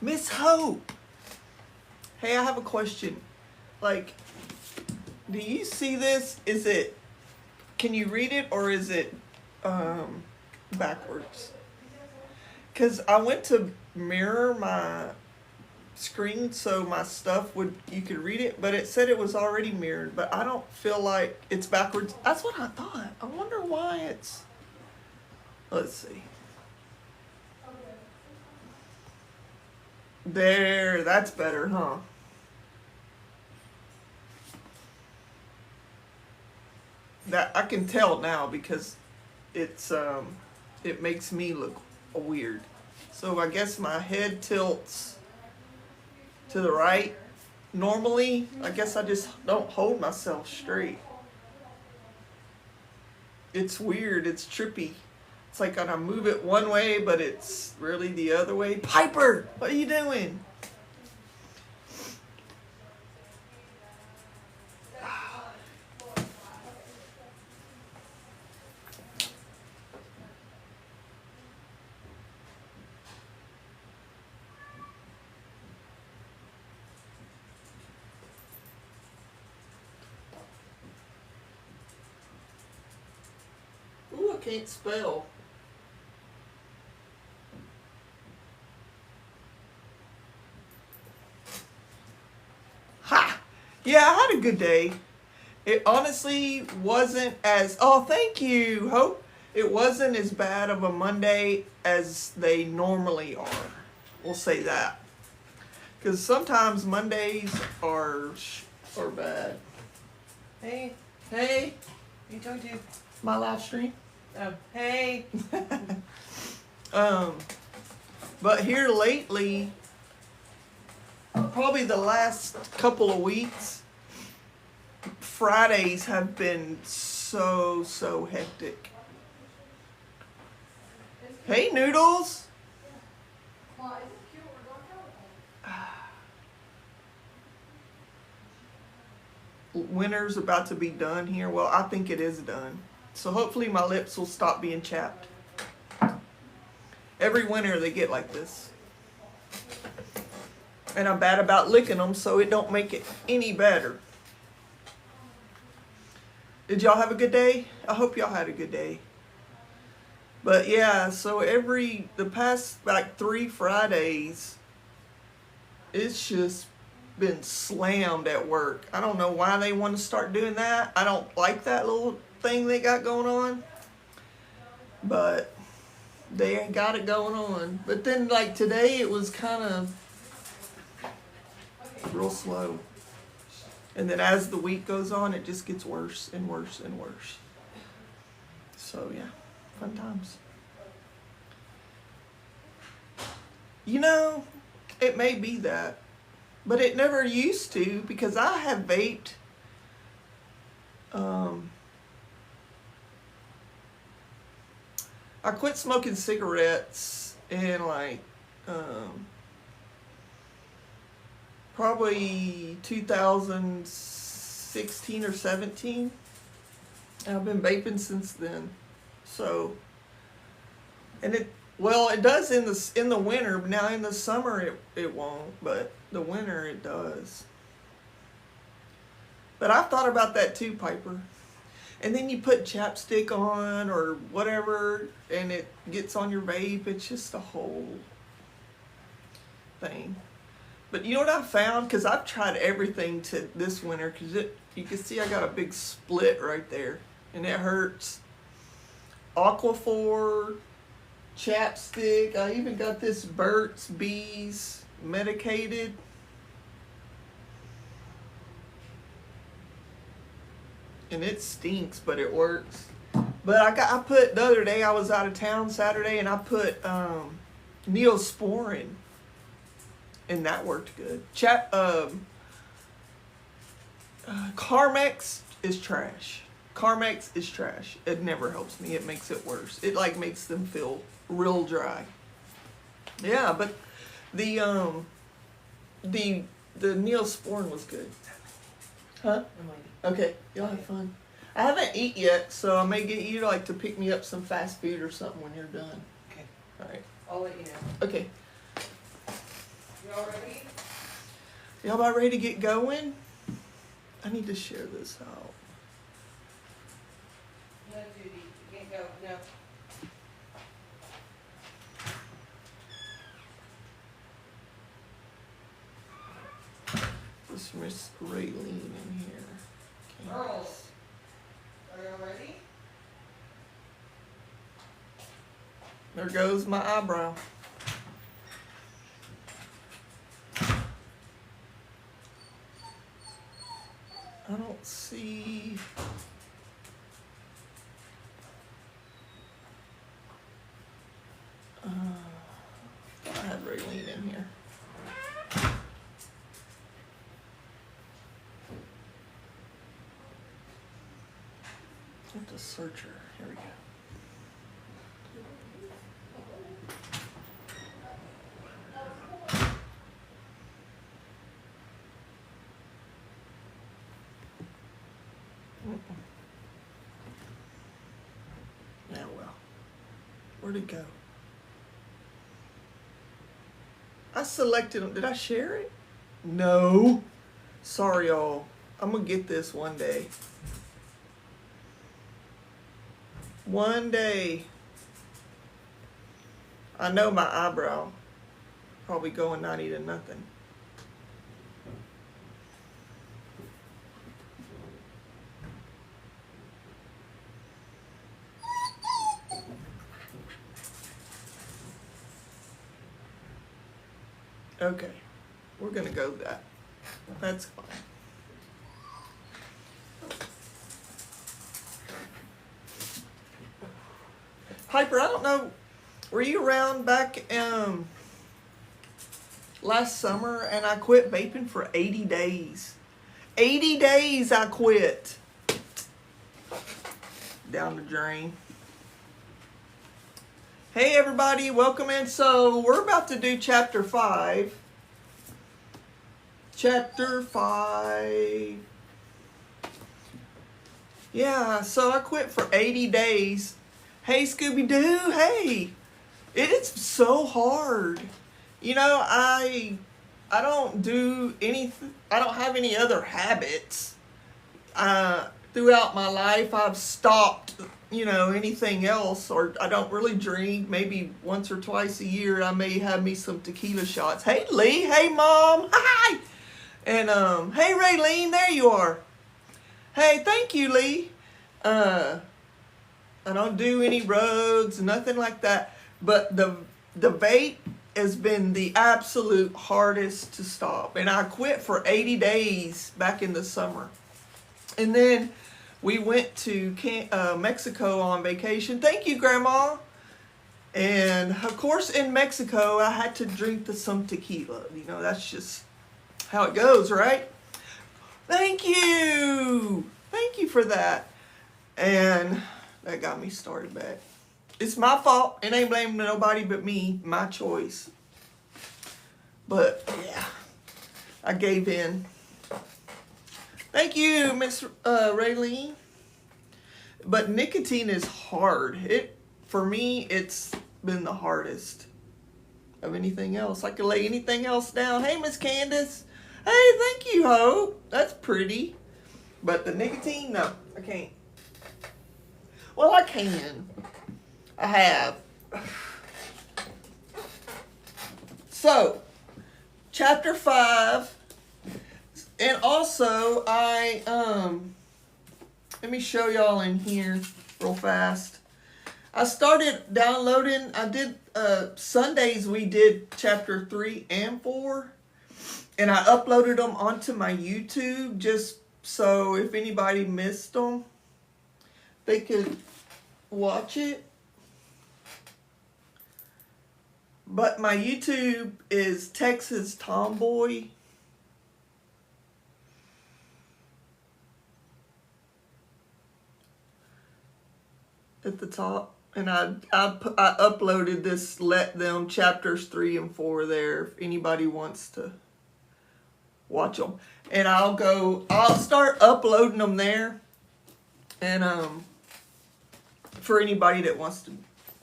Miss Hope. Hey, I have a question. Like, do you see this? Is it, can you read it or is it backwards? Because I went to mirror my screen so my stuff would, you could read it, but it said it was already mirrored, but I don't feel like it's backwards. That's what I thought. I wonder why it's, let's see. There, that's better, huh? That I can tell now because it's it makes me look weird. So I guess my head tilts to the right. Normally, I guess I just don't hold myself straight. It's weird, it's trippy. It's like when I move it one way, but it's really the other way. Piper, what are you doing? Ooh, I can't spell. Ha! Yeah, I had a good day. It honestly wasn't as, oh, thank you, Hope. It wasn't as bad of a Monday as they normally are. We'll say that. Because sometimes Mondays are bad. Hey, hey, you talking to my live stream? Oh, hey. But here lately, probably the last couple of weeks, Fridays have been so hectic. Hey, Noodles. Winter's about to be done here. Well, I think it is done. So hopefully my lips will stop being chapped. Every winter they get like this. And I'm bad about licking them, so it don't make it any better. Did y'all have a good day? I hope y'all had a good day. But yeah, so the past like 3 Fridays, it's just been slammed at work. I don't know why they want to start doing that. I don't like that little thing they got going on. But they ain't got it going on. But then like today it was kind of real slow. And then as the week goes on, it just gets worse and worse and worse. So yeah, fun times. You know, it may be that, but it never used to because I have vaped. I quit smoking cigarettes in like probably 2016 or 17. And I've been vaping since then. So, and it does in the winter. Now in the summer it won't, but the winter it does. But I've thought about that too, Piper. And then you put chapstick on or whatever, and it gets on your vape. It's just a whole thing. But you know what I found? Because I've tried everything to this winter. Because you can see I got a big split right there. And it hurts. Aquaphor, chapstick. I even got this Burt's Bees medicated. And it stinks, but it works. But I put the other day, I was out of town Saturday, and I put Neosporin, and that worked good. Carmex is trash. Carmex is trash. It never helps me. It makes it worse. It like makes them feel real dry. Yeah, but the Neosporin was good. Huh? Okay, y'all have fun. I haven't eaten yet, so I may get you like to pick me up some fast food or something when you're done. Okay. All right. I'll let you know. Okay. Y'all ready? Y'all about ready to get going? I need to share this out. No, Judy, you can't go. No. This Miss Raylene in here. Girls, are y'all ready? There goes my eyebrow. I don't see. I had Raylene in here. I have to search her. Here we go. Now, well, where'd it go? I selected them. Did I share it? No. Sorry, y'all. I'm gonna get this one day. One day. I know my eyebrow probably going 90 to nothing. Okay, we're gonna go with that. That's fine. Piper, I don't know, were you around back last summer and I quit vaping for 80 days? 80 days I quit. Down the drain. Hey everybody, welcome in. So we're about to do chapter 5. Chapter 5. Yeah, so I quit for 80 days. Hey Scooby-Doo, hey. It's so hard. You know, I don't do anything, I don't have any other habits. Throughout my life, I've stopped, you know, anything else, or I don't really drink. Maybe once or twice a year, I may have me some tequila shots. Hey, Lee. Hey, Mom. Hi. And, hey, Raylene. There you are. Hey, thank you, Lee. I don't do any rugs, nothing like that. But the vape has been the absolute hardest to stop. And I quit for 80 days back in the summer. And then we went to Mexico on vacation. Thank you, Grandma. And of course, in Mexico, I had to drink some tequila. You know, that's just how it goes, right? Thank you. Thank you for that. And that got me started back. It's my fault. It ain't blaming nobody but me. My choice. But, yeah, I gave in. Thank you, Miss Raylene. But nicotine is hard. For me, it's been the hardest of anything else. I could lay anything else down. Hey, Miss Candace. Hey, thank you, Hope. That's pretty. But the nicotine, no, I can't. Well, I can. I have. So, chapter 5. And also, let me show y'all in here real fast. I started downloading, Sundays we did chapter 3 and 4. And I uploaded them onto my YouTube just so if anybody missed them, they could watch it. But my YouTube is Texas Tomboy. At the top, and I uploaded this Let Them chapters 3 and 4 there if anybody wants to watch them. And I'll start uploading them there, and for anybody that wants to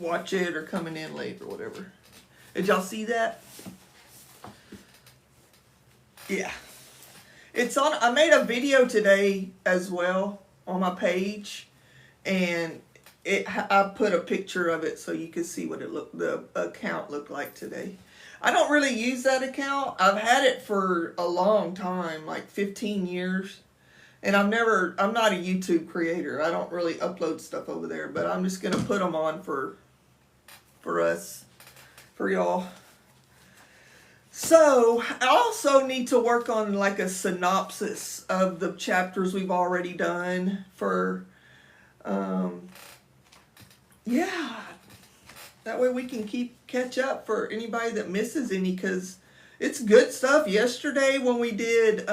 watch it or coming in late or whatever. Did y'all see that? Yeah. It's on. I made a video today as well on my page, and I put a picture of it so you could see what the account looked like today. I don't really use that account. I've had it for a long time, like 15 years. And I'm not a YouTube creator. I don't really upload stuff over there, but I'm just going to put them on for us, for y'all. So, I also need to work on like a synopsis of the chapters we've already done for, yeah. That way we can catch up for anybody that misses any, because it's good stuff. Yesterday when we did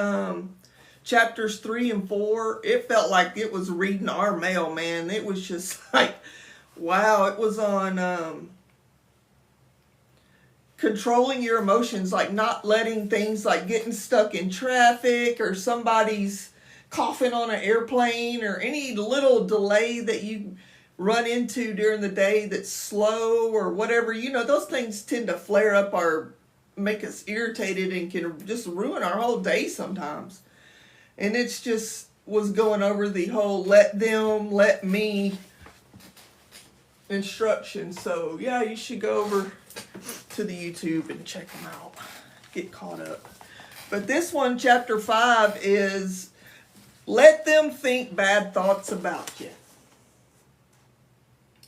chapters 3 and 4, it felt like it was reading our mail, man. It was just like, wow. It was on controlling your emotions, like not letting things like getting stuck in traffic or somebody's coughing on an airplane or any little delay that you run into during the day that's slow or whatever. You know, those things tend to flare up make us irritated and can just ruin our whole day sometimes. And it's just was going over the whole let them, let me instruction. So yeah, you should go over to the YouTube and check them out. Get caught up. But this one, chapter 5, is let them think bad thoughts about you.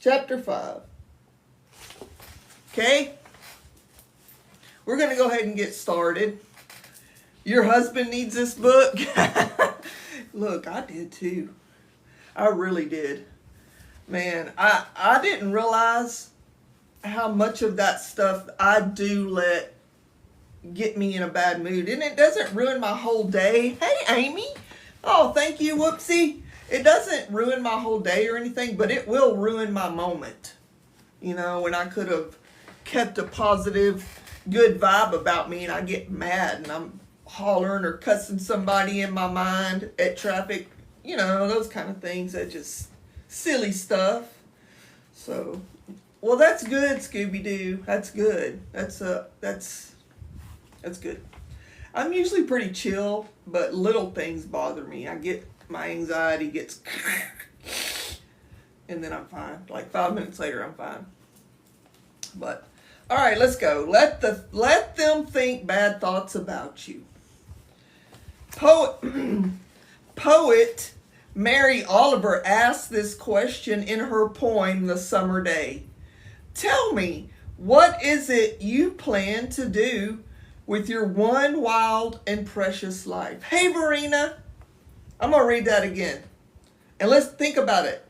Chapter 5. Okay? We're going to go ahead and get started. Your husband needs this book. Look, I did too. I really did. Man, I didn't realize how much of that stuff I do let get me in a bad mood. And it doesn't ruin my whole day. Hey, Amy. Oh, thank you, Whoopsie. It doesn't ruin my whole day or anything, but it will ruin my moment. You know, when I could have kept a positive, good vibe about me and I get mad and I'm hollering or cussing somebody in my mind at traffic. You know, those kind of things. That just silly stuff. So, well, that's good, Scooby-Doo. That's good. That's good. I'm usually pretty chill, but little things bother me. My anxiety gets and then I'm fine. Like 5 minutes later, I'm fine. But all right, let's go. Let them think bad thoughts about you. Poet Mary Oliver asked this question in her poem, The Summer Day. Tell me, what is it you plan to do with your one wild and precious life? Hey, Verena, I'm going to read that again. And let's think about it.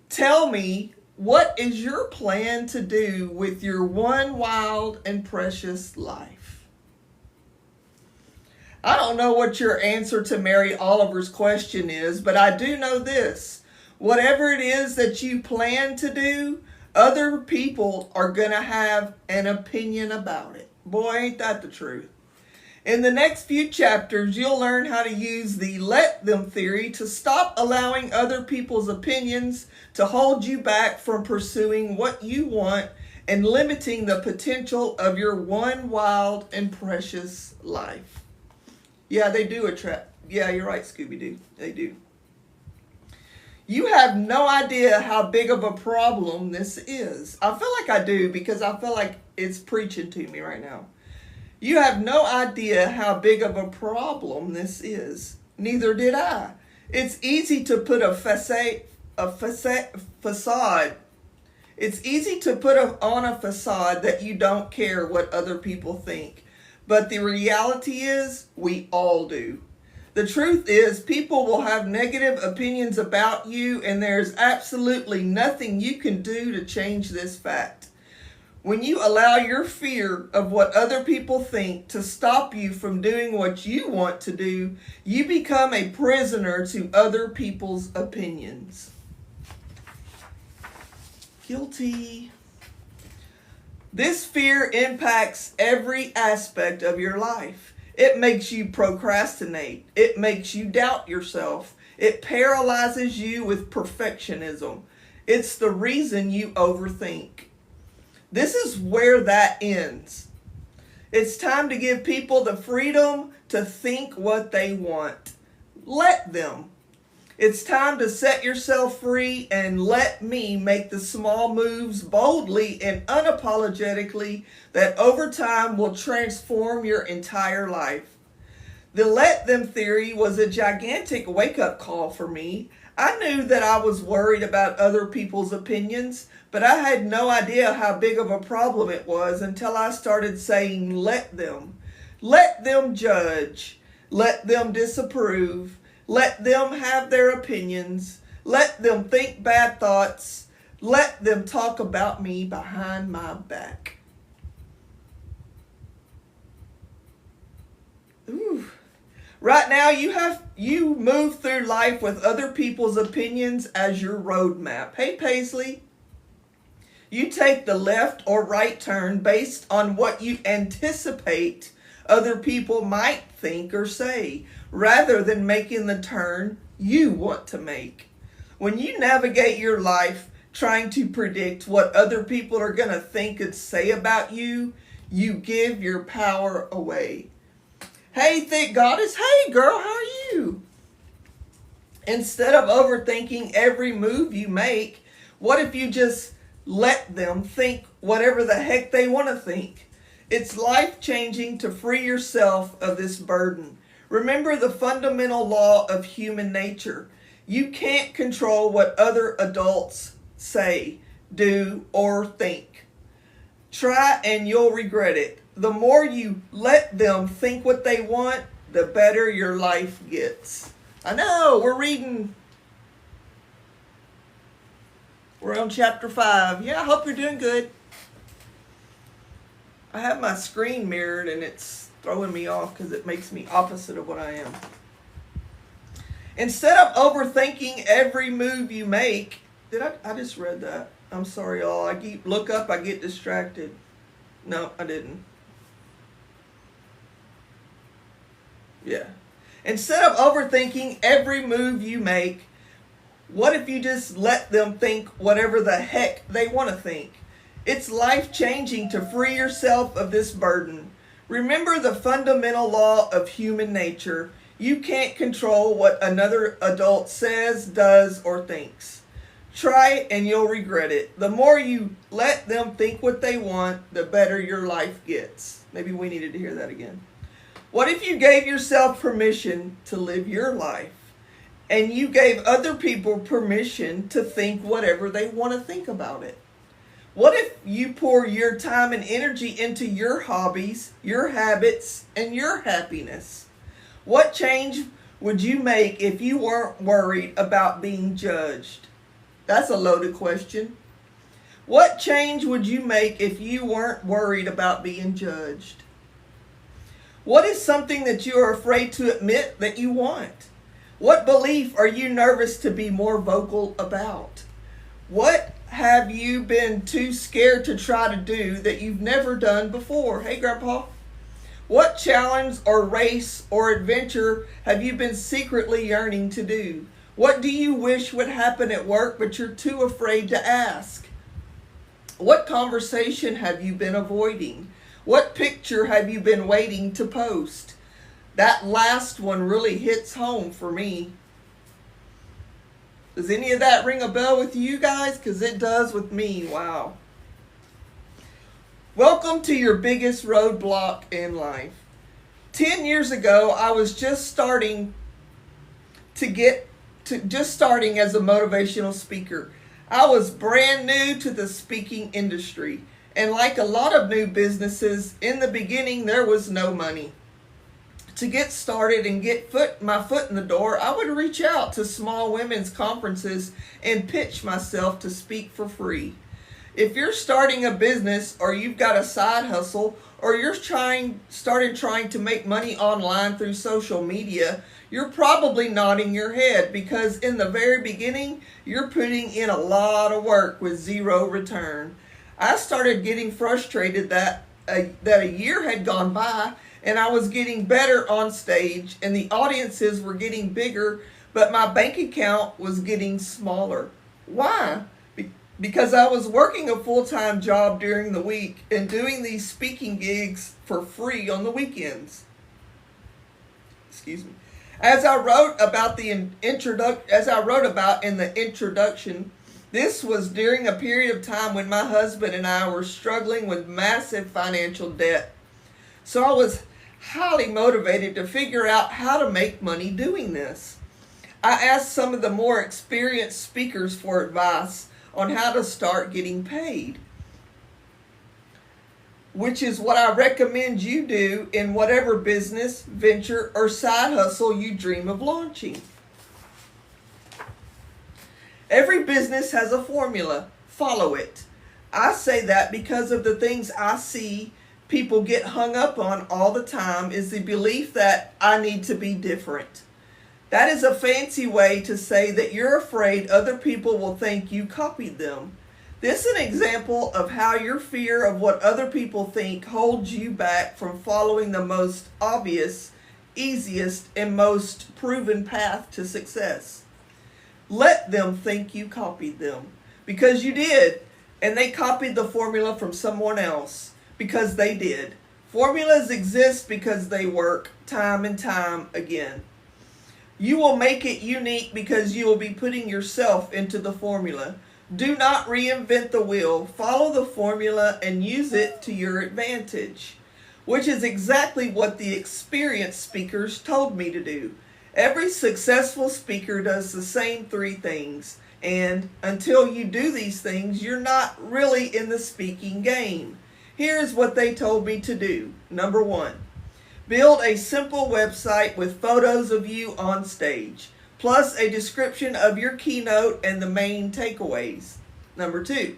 Tell me, what is your plan to do with your one wild and precious life? I don't know what your answer to Mary Oliver's question is, but I do know this. Whatever it is that you plan to do, other people are going to have an opinion about it. Boy, ain't that the truth. In the next few chapters, you'll learn how to use the let them theory to stop allowing other people's opinions to hold you back from pursuing what you want and limiting the potential of your one wild and precious life. Yeah, they do attract. Yeah, you're right, Scooby-Doo. They do. You have no idea how big of a problem this is. I feel like I do because I feel like it's preaching to me right now. You have no idea how big of a problem this is. Neither did I. It's easy to put a facade. It's easy to put on a facade that you don't care what other people think. But the reality is, we all do. The truth is, people will have negative opinions about you, and there's absolutely nothing you can do to change this fact. When you allow your fear of what other people think to stop you from doing what you want to do, you become a prisoner to other people's opinions. Guilty. This fear impacts every aspect of your life. It makes you procrastinate. It makes you doubt yourself. It paralyzes you with perfectionism. It's the reason you overthink. This is where that ends. It's time to give people the freedom to think what they want. Let them. It's time to set yourself free and let me make the small moves boldly and unapologetically that over time will transform your entire life. The let them theory was a gigantic wake-up call for me. I knew that I was worried about other people's opinions, but I had no idea how big of a problem it was until I started saying let them. Let them judge. Let them disapprove. Let them have their opinions. Let them think bad thoughts. Let them talk about me behind my back. Ooh. Right now you move through life with other people's opinions as your roadmap. Hey Paisley, you take the left or right turn based on what you anticipate other people might think or say, rather than making the turn you want to make. When you navigate your life trying to predict what other people are going to think and say about you, you give your power away. Hey, thick goddess. Hey, girl, how are you? Instead of overthinking every move you make, what if you just let them think whatever the heck they want to think? It's life-changing to free yourself of this burden. Remember the fundamental law of human nature. You can't control what other adults say, do, or think. Try and you'll regret it. The more you let them think what they want, the better your life gets. I know, we're on chapter 5. Yeah, I hope you're doing good. I have my screen mirrored and it's throwing me off because it makes me opposite of what I am. Instead of overthinking every move you make, I just read that. I'm sorry, y'all. I get distracted. No, I didn't. Yeah. Instead of overthinking every move you make, what if you just let them think whatever the heck they want to think? It's life-changing to free yourself of this burden. Remember the fundamental law of human nature. You can't control what another adult says, does, or thinks. Try it and you'll regret it. The more you let them think what they want, the better your life gets. Maybe we needed to hear that again. What if you gave yourself permission to live your life and you gave other people permission to think whatever they want to think about it? What if you pour your time and energy into your hobbies, your habits, and your happiness? What change would you make if you weren't worried about being judged? That's a loaded question. What change would you make if you weren't worried about being judged? What is something that you are afraid to admit that you want? What belief are you nervous to be more vocal about? What have you been too scared to try to do that you've never done before? Hey, Grandpa. What challenge or race or adventure have you been secretly yearning to do? What do you wish would happen at work but you're too afraid to ask? What conversation have you been avoiding? What picture have you been waiting to post? That last one really hits home for me. Does any of that ring a bell with you guys? Because it does with me. Wow. Welcome to your biggest roadblock in life. 10 years ago, I was just starting as a motivational speaker. I was brand new to the speaking industry. And like a lot of new businesses, in the beginning, there was no money. To get started and get my foot in the door, I would reach out to small women's conferences and pitch myself to speak for free. If you're starting a business or you've got a side hustle or you're trying to make money online through social media, you're probably nodding your head because in the very beginning, you're putting in a lot of work with zero return. I started getting frustrated that a year had gone by and I was getting better on stage and the audiences were getting bigger, but my bank account was getting smaller. Why? because I was working a full-time job during the week and doing these speaking gigs for free on the weekends. Excuse me. As I wrote about in the introduction, this was during a period of time when my husband and I were struggling with massive financial debt. So I was highly motivated to figure out how to make money doing this. I asked some of the more experienced speakers for advice on how to start getting paid, which is what I recommend you do in whatever business, venture, or side hustle you dream of launching. Every business has a formula. Follow it. I say that because of the things I see people get hung up on all the time is the belief that I need to be different. That is a fancy way to say that you're afraid other people will think you copied them. This is an example of how your fear of what other people think holds you back from following the most obvious, easiest, and most proven path to success. Let them think you copied them, because you did, and they copied the formula from someone else, because they did. Formulas exist because they work time and time again. You will make it unique because you will be putting yourself into the formula. Do not reinvent the wheel. Follow the formula and use it to your advantage, which is exactly what the experienced speakers told me to do. Every successful speaker does the same three things, and until you do these things, you're not really in the speaking game. Here's what they told me to do. Number 1, build a simple website with photos of you on stage, plus a description of your keynote and the main takeaways. Number 2,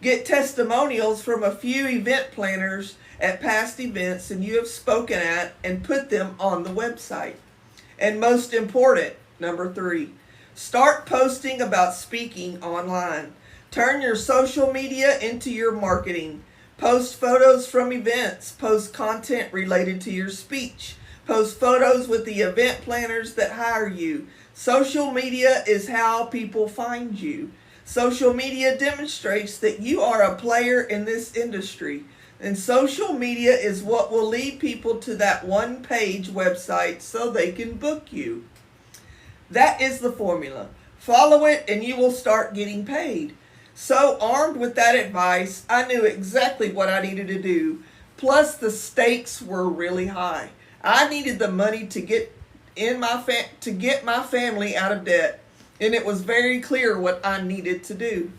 get testimonials from a few event planners at past events and you have spoken at and put them on the website. And most important, number 3, start posting about speaking online. Turn your social media into your marketing. Post photos from events. Post content related to your speech. Post photos with the event planners that hire you. Social media is how people find you. Social media demonstrates that you are a player in this industry. And social media is what will lead people to that one-page website so they can book you. That is the formula. Follow it and you will start getting paid. So armed with that advice, I knew exactly what I needed to do. Plus the stakes were really high. I needed the money to get my family out of debt, and it was very clear what I needed to do.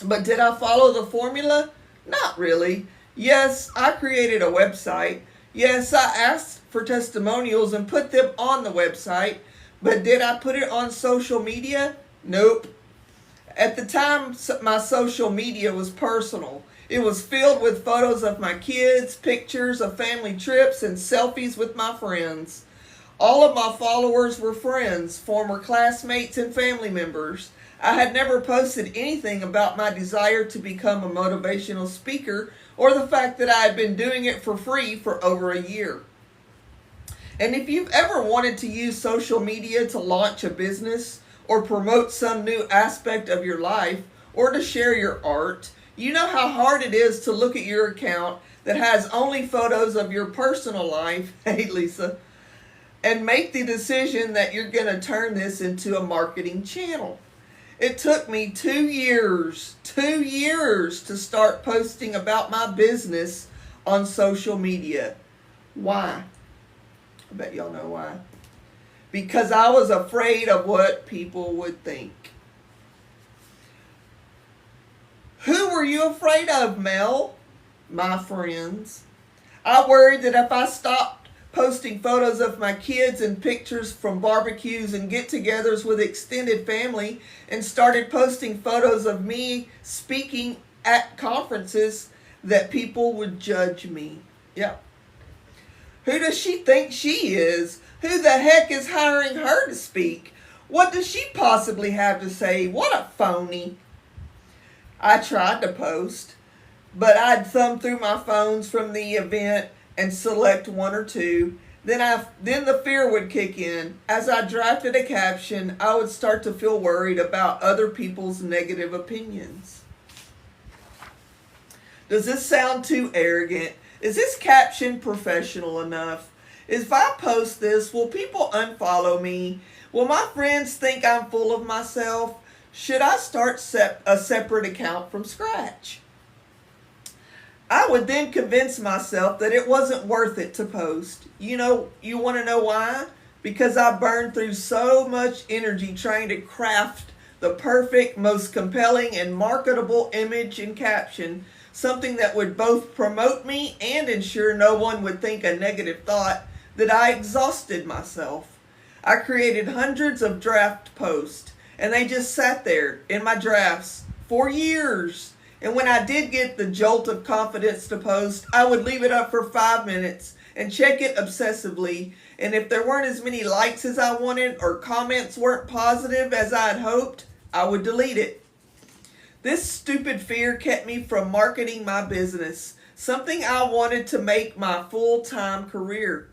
But did I follow the formula? Not really. Yes, I created a website. Yes, I asked for testimonials and put them on the website. But did I put it on social media? Nope. At the time, my social media was personal. It was filled with photos of my kids, pictures of family trips, and selfies with my friends. All of my followers were friends, former classmates, and family members. I had never posted anything about my desire to become a motivational speaker or the fact that I had been doing it for free for over a year. And if you've ever wanted to use social media to launch a business or promote some new aspect of your life or to share your art, you know how hard it is to look at your account that has only photos of your personal life, hey Lisa, and make the decision that you're going to turn this into a marketing channel. It took me 2 years to start posting about my business on social media. Why? I bet y'all know why. Because I was afraid of what people would think. Who were you afraid of, Mel? My friends. I worried that if I stopped posting photos of my kids and pictures from barbecues and get-togethers with extended family and started posting photos of me speaking at conferences, that people would judge me. Yep. Who does she think she is? Who the heck is hiring her to speak? What does she possibly have to say? What a phony. I tried to post, but I'd thumb through my phones from the event and select one or two. Then the fear would kick in. As I drafted a caption, I would start to feel worried about other people's negative opinions. Does this sound too arrogant? Is this caption professional enough? If I post this, will people unfollow me? Will my friends think I'm full of myself? Should I start a separate account from scratch? I would then convince myself that it wasn't worth it to post. You want to know why? Because I burned through so much energy trying to craft the perfect, most compelling, and marketable image and caption, something that would both promote me and ensure no one would think a negative thought, that I exhausted myself. I created hundreds of draft posts, and they just sat there in my drafts for years. And when I did get the jolt of confidence to post, I would leave it up for 5 minutes and check it obsessively. And if there weren't as many likes as I wanted or comments weren't positive as I had hoped, I would delete it. This stupid fear kept me from marketing my business, something I wanted to make my full-time career.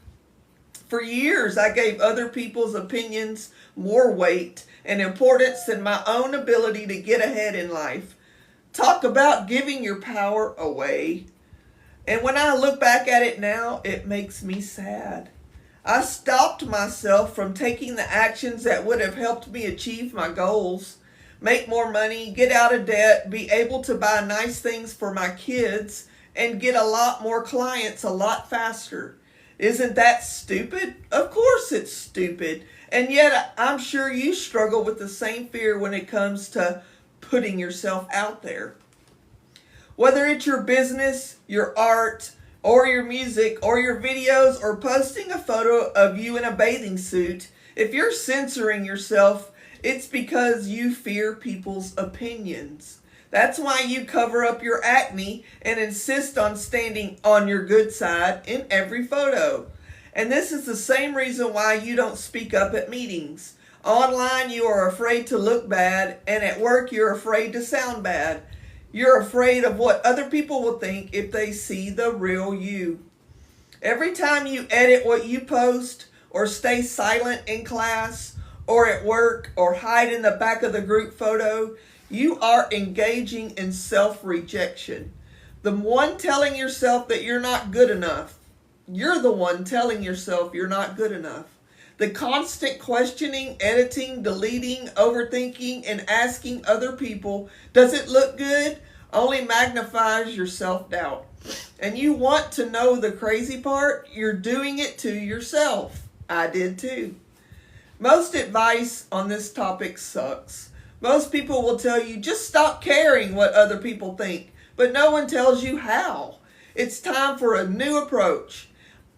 For years, I gave other people's opinions more weight and importance than my own ability to get ahead in life. Talk about giving your power away. And when I look back at it now, it makes me sad. I stopped myself from taking the actions that would have helped me achieve my goals, make more money, get out of debt, be able to buy nice things for my kids, and get a lot more clients a lot faster. Isn't that stupid? Of course it's stupid. And yet I'm sure you struggle with the same fear when it comes to putting yourself out there. Whether it's your business, your art, or your music, or your videos, or posting a photo of you in a bathing suit, if you're censoring yourself, it's because you fear people's opinions. That's why you cover up your acne and insist on standing on your good side in every photo. And this is the same reason why you don't speak up at meetings. Online, you are afraid to look bad, and at work, you're afraid to sound bad. You're afraid of what other people will think if they see the real you. Every time you edit what you post, or stay silent in class, or at work, or hide in the back of the group photo, you are engaging in self-rejection. The one telling yourself that you're not good enough. You're the one telling yourself you're not good enough. The constant questioning, editing, deleting, overthinking, and asking other people, does it look good, only magnifies your self-doubt. And you want to know the crazy part? You're doing it to yourself. I did too. Most advice on this topic sucks. Most people will tell you, just stop caring what other people think, but no one tells you how. It's time for a new approach.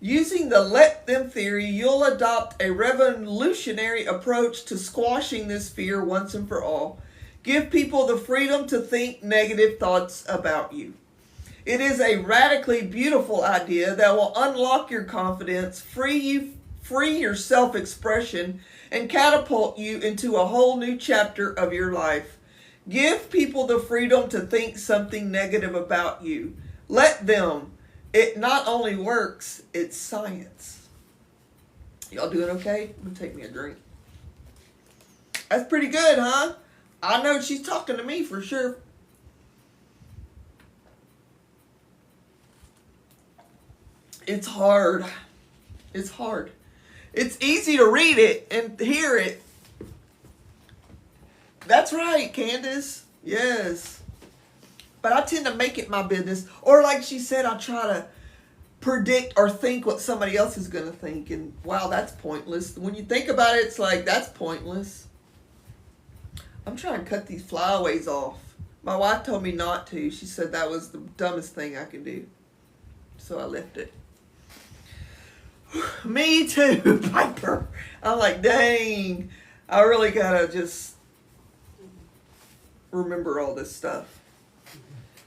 Using the let them theory, you'll adopt a revolutionary approach to squashing this fear once and for all. Give people the freedom to think negative thoughts about you. It is a radically beautiful idea that will unlock your confidence, free your self-expression, and catapult you into a whole new chapter of your life. Give people the freedom to think something negative about you. Let them. It not only works, it's science. Y'all doing okay? I'm going to take me a drink. That's pretty good, huh? I know she's talking to me for sure. It's hard. It's hard. It's easy to read it and hear it. That's right, Candace. Yes. But I tend to make it my business. Or like she said, I try to predict or think what somebody else is going to think. And wow, that's pointless. When you think about it, it's like, that's pointless. I'm trying to cut these flyaways off. My wife told me not to. She said that was the dumbest thing I could do. So I left it. Me too, Piper. I'm like, dang. I really got to just remember all this stuff.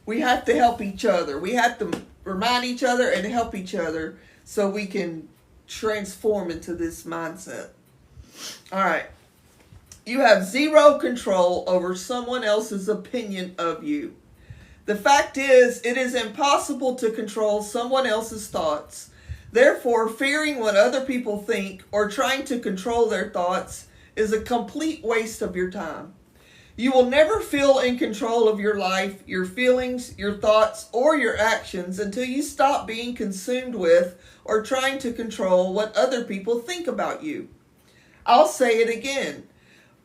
We have to help each other. We have to remind each other and help each other so we can transform into this mindset. All right. You have zero control over someone else's opinion of you. The fact is, it is impossible to control someone else's thoughts. Therefore, fearing what other people think or trying to control their thoughts is a complete waste of your time. You will never feel in control of your life, your feelings, your thoughts, or your actions until you stop being consumed with or trying to control what other people think about you. I'll say it again.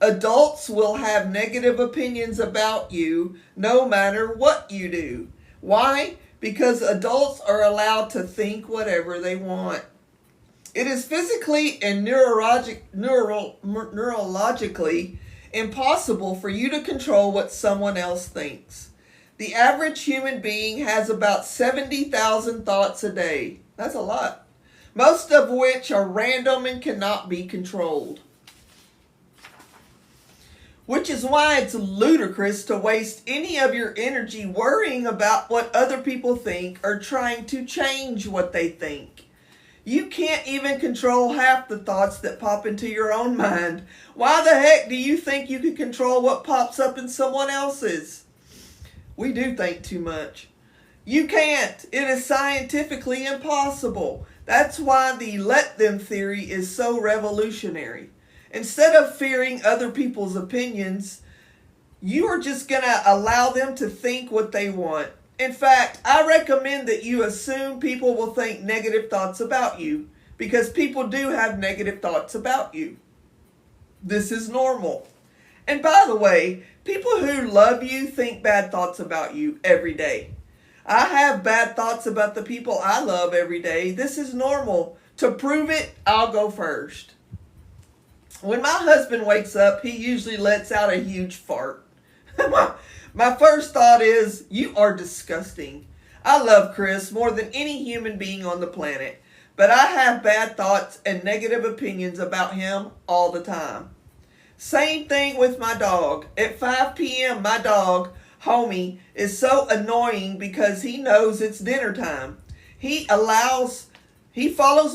Adults will have negative opinions about you no matter what you do. Why? Because adults are allowed to think whatever they want. It is physically and neurologically impossible for you to control what someone else thinks. The average human being has about 70,000 thoughts a day. That's a lot. Most of which are random and cannot be controlled. Which is why it's ludicrous to waste any of your energy worrying about what other people think or trying to change what they think. You can't even control half the thoughts that pop into your own mind. Why the heck do you think you can control what pops up in someone else's? We do think too much. You can't. It is scientifically impossible. That's why the let them theory is so revolutionary. Instead of fearing other people's opinions, you are just going to allow them to think what they want. In fact, I recommend that you assume people will think negative thoughts about you, because people do have negative thoughts about you. This is normal. And by the way, people who love you think bad thoughts about you every day. I have bad thoughts about the people I love every day. This is normal. To prove it, I'll go first. When my husband wakes up, he usually lets out a huge fart. My first thought is, you are disgusting. I love Chris more than any human being on the planet, but I have bad thoughts and negative opinions about him all the time. Same thing with my dog. At 5 p.m., my dog, Homie, is so annoying because he knows it's dinner time. He follows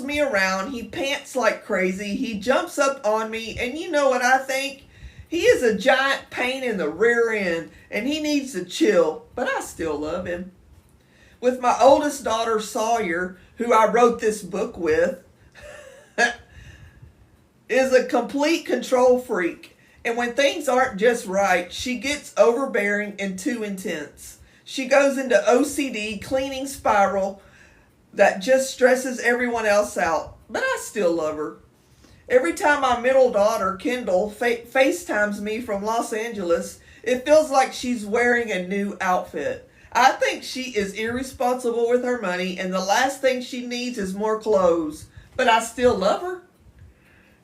me around, he pants like crazy, he jumps up on me, and you know what I think? He is a giant pain in the rear end, and he needs to chill, but I still love him. With my oldest daughter, Sawyer, who I wrote this book with, is a complete control freak. And when things aren't just right, she gets overbearing and too intense. She goes into OCD cleaning spiral that just stresses everyone else out. But I still love her. Every time my middle daughter, Kendall, FaceTimes me from Los Angeles, it feels like she's wearing a new outfit. I think she is irresponsible with her money, and the last thing she needs is more clothes. But I still love her.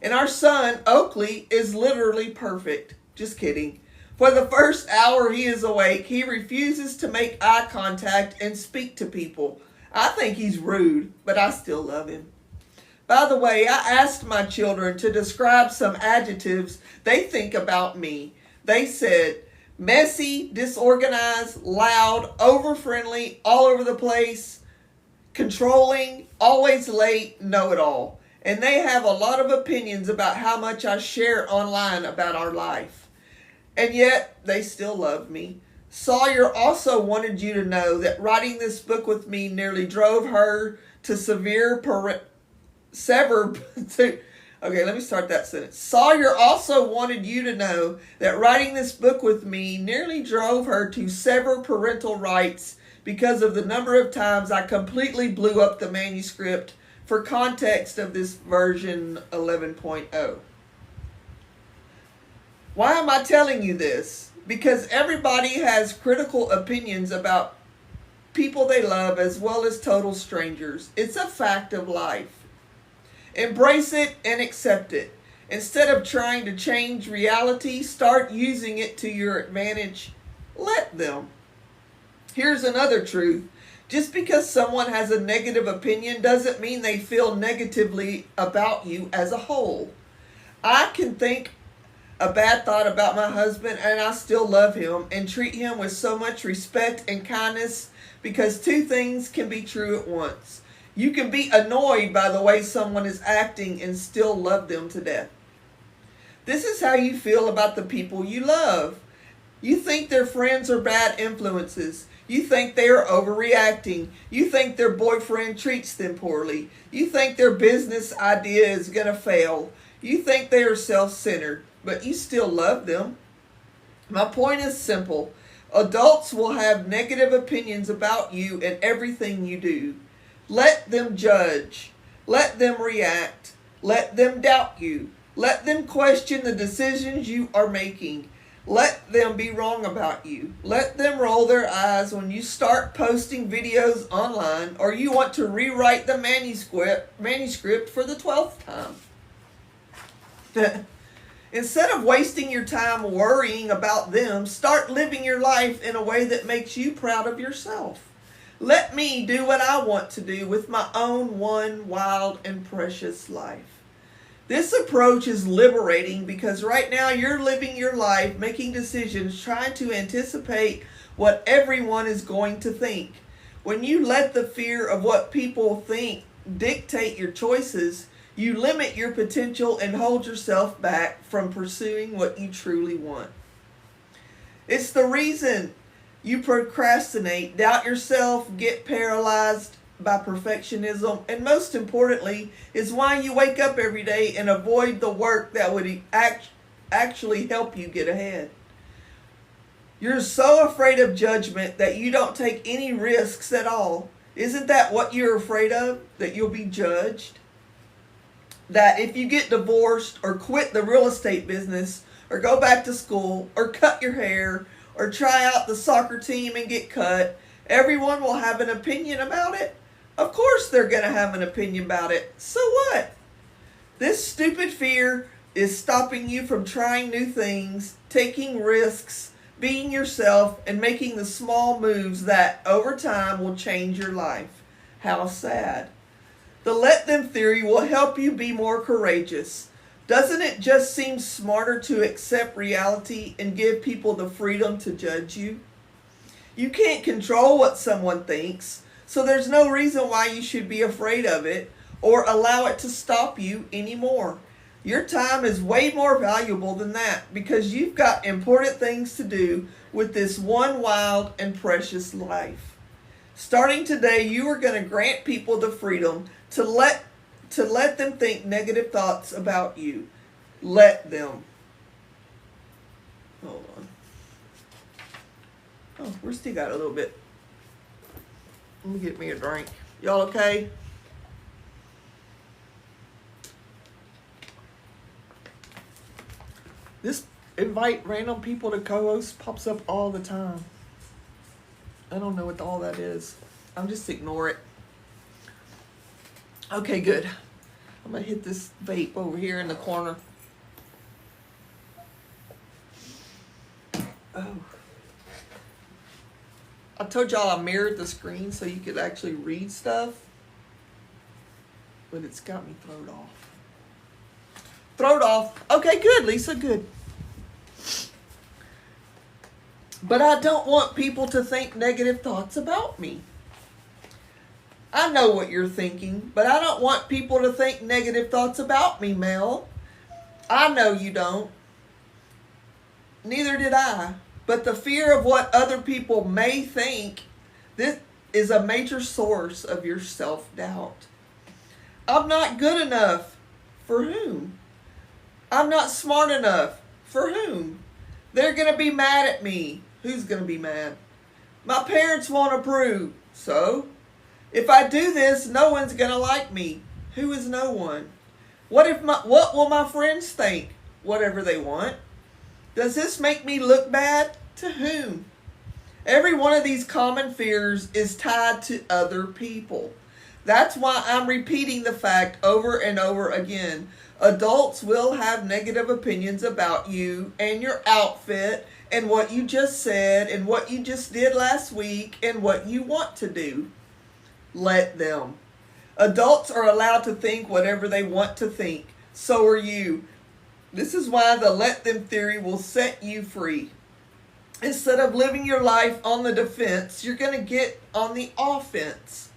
And our son, Oakley, is literally perfect. Just kidding. For the first hour he is awake, he refuses to make eye contact and speak to people. I think he's rude, but I still love him. By the way, I asked my children to describe some adjectives they think about me. They said, messy, disorganized, loud, over-friendly, all over the place, controlling, always late, know-it-all. And they have a lot of opinions about how much I share online about our life. And yet, they still love me. Sawyer also wanted you to know that writing this book with me nearly drove her to Okay, let me start that sentence. Sawyer also wanted you to know that writing this book with me nearly drove her to sever parental rights because of the number of times I completely blew up the manuscript for context of this version 11.0. Why am I telling you this? Because everybody has critical opinions about people they love as well as total strangers. It's a fact of life. Embrace it and accept it. Instead of trying to change reality, start using it to your advantage. Let them. Here's another truth. Just because someone has a negative opinion doesn't mean they feel negatively about you as a whole. I can think a bad thought about my husband and I still love him and treat him with so much respect and kindness, because two things can be true at once. You can be annoyed by the way someone is acting and still love them to death. This is how you feel about the people you love. You think their friends are bad influences. You think they are overreacting. You think their boyfriend treats them poorly. You think their business idea is going to fail. You think they are self-centered, but you still love them. My point is simple. Adults will have negative opinions about you and everything you do. Let them judge. Let them react. Let them doubt you. Let them question the decisions you are making. Let them be wrong about you. Let them roll their eyes when you start posting videos online or you want to rewrite the manuscript for the 12th time. Instead of wasting your time worrying about them, start living your life in a way that makes you proud of yourself. Let me do what I want to do with my own one wild and precious life. This approach is liberating because right now you're living your life making decisions trying to anticipate what everyone is going to think. When you let the fear of what people think dictate your choices, you limit your potential and hold yourself back from pursuing what you truly want. It's the reason you procrastinate, doubt yourself, get paralyzed by perfectionism, and most importantly, is why you wake up every day and avoid the work that would actually help you get ahead. You're so afraid of judgment that you don't take any risks at all. Isn't that what you're afraid of? That you'll be judged? That if you get divorced or quit the real estate business or go back to school or cut your hair or try out the soccer team and get cut, everyone will have an opinion about it? Of course they're going to have an opinion about it. So what? This stupid fear is stopping you from trying new things, taking risks, being yourself, and making the small moves that over time will change your life. How sad. The let them theory will help you be more courageous. Doesn't it just seem smarter to accept reality and give people the freedom to judge you? You can't control what someone thinks, so there's no reason why you should be afraid of it or allow it to stop you anymore. Your time is way more valuable than that because you've got important things to do with this one wild and precious life. Starting today, you are going to grant people the freedom to let them think negative thoughts about you. Let them. Hold on. Oh, we still got a little bit. Let me get me a drink. Y'all okay? This invite random people to co-host pops up all the time. I don't know what all that is. I'll just ignore it. Okay, good. I'm going to hit this vape over here in the corner. Oh. I told y'all I mirrored the screen so you could actually read stuff. But it's got me thrown off. Thrown off. Okay, good, Lisa, good. But I don't want people to think negative thoughts about me. I know what you're thinking, but I don't want people to think negative thoughts about me, Mel. I know you don't. Neither did I. But the fear of what other people may think, this is a major source of your self-doubt. I'm not good enough. For whom? I'm not smart enough. For whom? They're going to be mad at me. Who's going to be mad? My parents won't approve. So? If I do this, no one's going to like me. Who is no one? What will my friends think? Whatever they want. Does this make me look bad? To whom? Every one of these common fears is tied to other people. That's why I'm repeating the fact over and over again. Adults will have negative opinions about you and your outfit and what you just said and what you just did last week and what you want to do. Let them. Adults are allowed to think whatever they want to think. So are you. This is why the let them theory will set you free. Instead of living your life on the defense, you're going to get on the offense.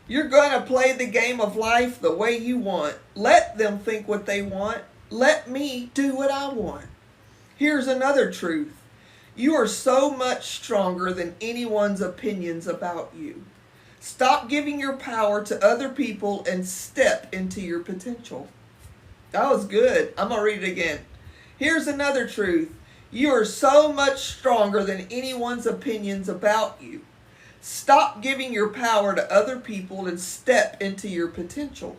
You're going to play the game of life the way you want. Let them think what they want. Let me do what I want. Here's another truth. You are so much stronger than anyone's opinions about you. Stop giving your power to other people and step into your potential. That was good. I'm going to read it again. Here's another truth. You are so much stronger than anyone's opinions about you. Stop giving your power to other people and step into your potential.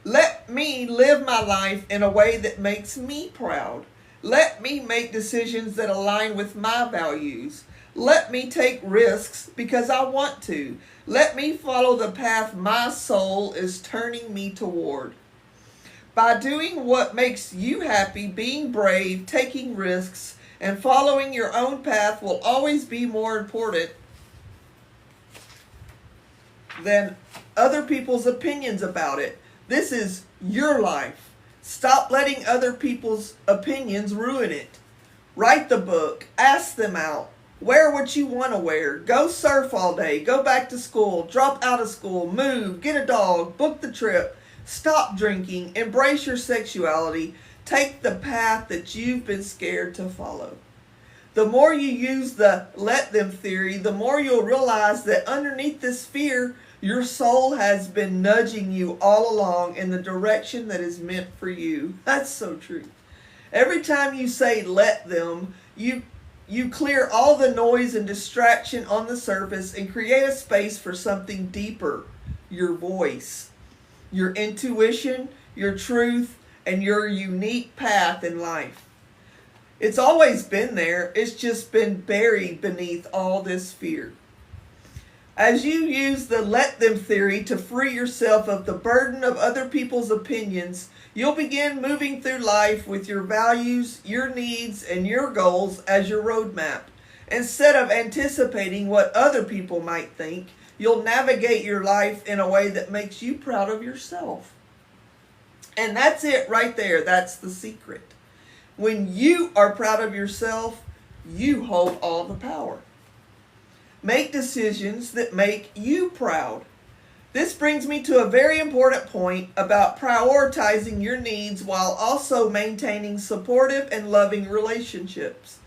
Let me live my life in a way that makes me proud. Let me make decisions that align with my values. Let me take risks because I want to. Let me follow the path my soul is turning me toward. By doing what makes you happy, being brave, taking risks, and following your own path will always be more important than other people's opinions about it. This is your life. Stop letting other people's opinions ruin it. Write the book. Ask them out. Wear what you want to wear. Go surf all day. Go back to school. Drop out of school. Move. Get a dog. Book the trip. Stop drinking. Embrace your sexuality. Take the path that you've been scared to follow. The more you use the let them theory, the more you'll realize that underneath this fear, your soul has been nudging you all along in the direction that is meant for you. That's so true. Every time you say let them, you clear all the noise and distraction on the surface and create a space for something deeper. Your voice, your intuition, your truth, and your unique path in life. It's always been there. It's just been buried beneath all this fear. As you use the let them theory to free yourself of the burden of other people's opinions, you'll begin moving through life with your values, your needs, and your goals as your roadmap. Instead of anticipating what other people might think, you'll navigate your life in a way that makes you proud of yourself. And that's it right there. That's the secret. When you are proud of yourself, you hold all the power. Make decisions that make you proud. This brings me to a very important point about prioritizing your needs while also maintaining supportive and loving relationships.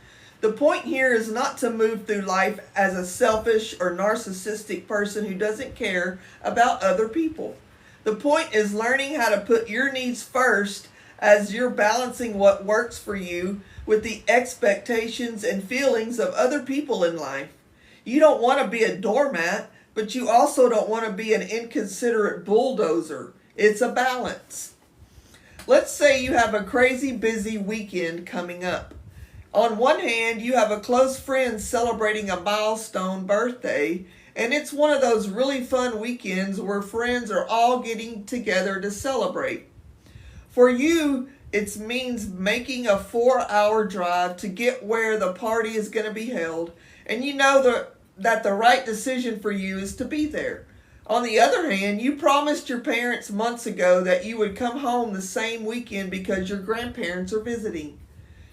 The point here is not to move through life as a selfish or narcissistic person who doesn't care about other people. The point is learning how to put your needs first as you're balancing what works for you with the expectations and feelings of other people in life. You don't want to be a doormat, but you also don't want to be an inconsiderate bulldozer. It's a balance. Let's say you have a crazy busy weekend coming up. On one hand, you have a close friend celebrating a milestone birthday, and it's one of those really fun weekends where friends are all getting together to celebrate. For you, it means making a 4-hour drive to get where the party is going to be held, and you know that the right decision for you is to be there. On the other hand, you promised your parents months ago that you would come home the same weekend because your grandparents are visiting.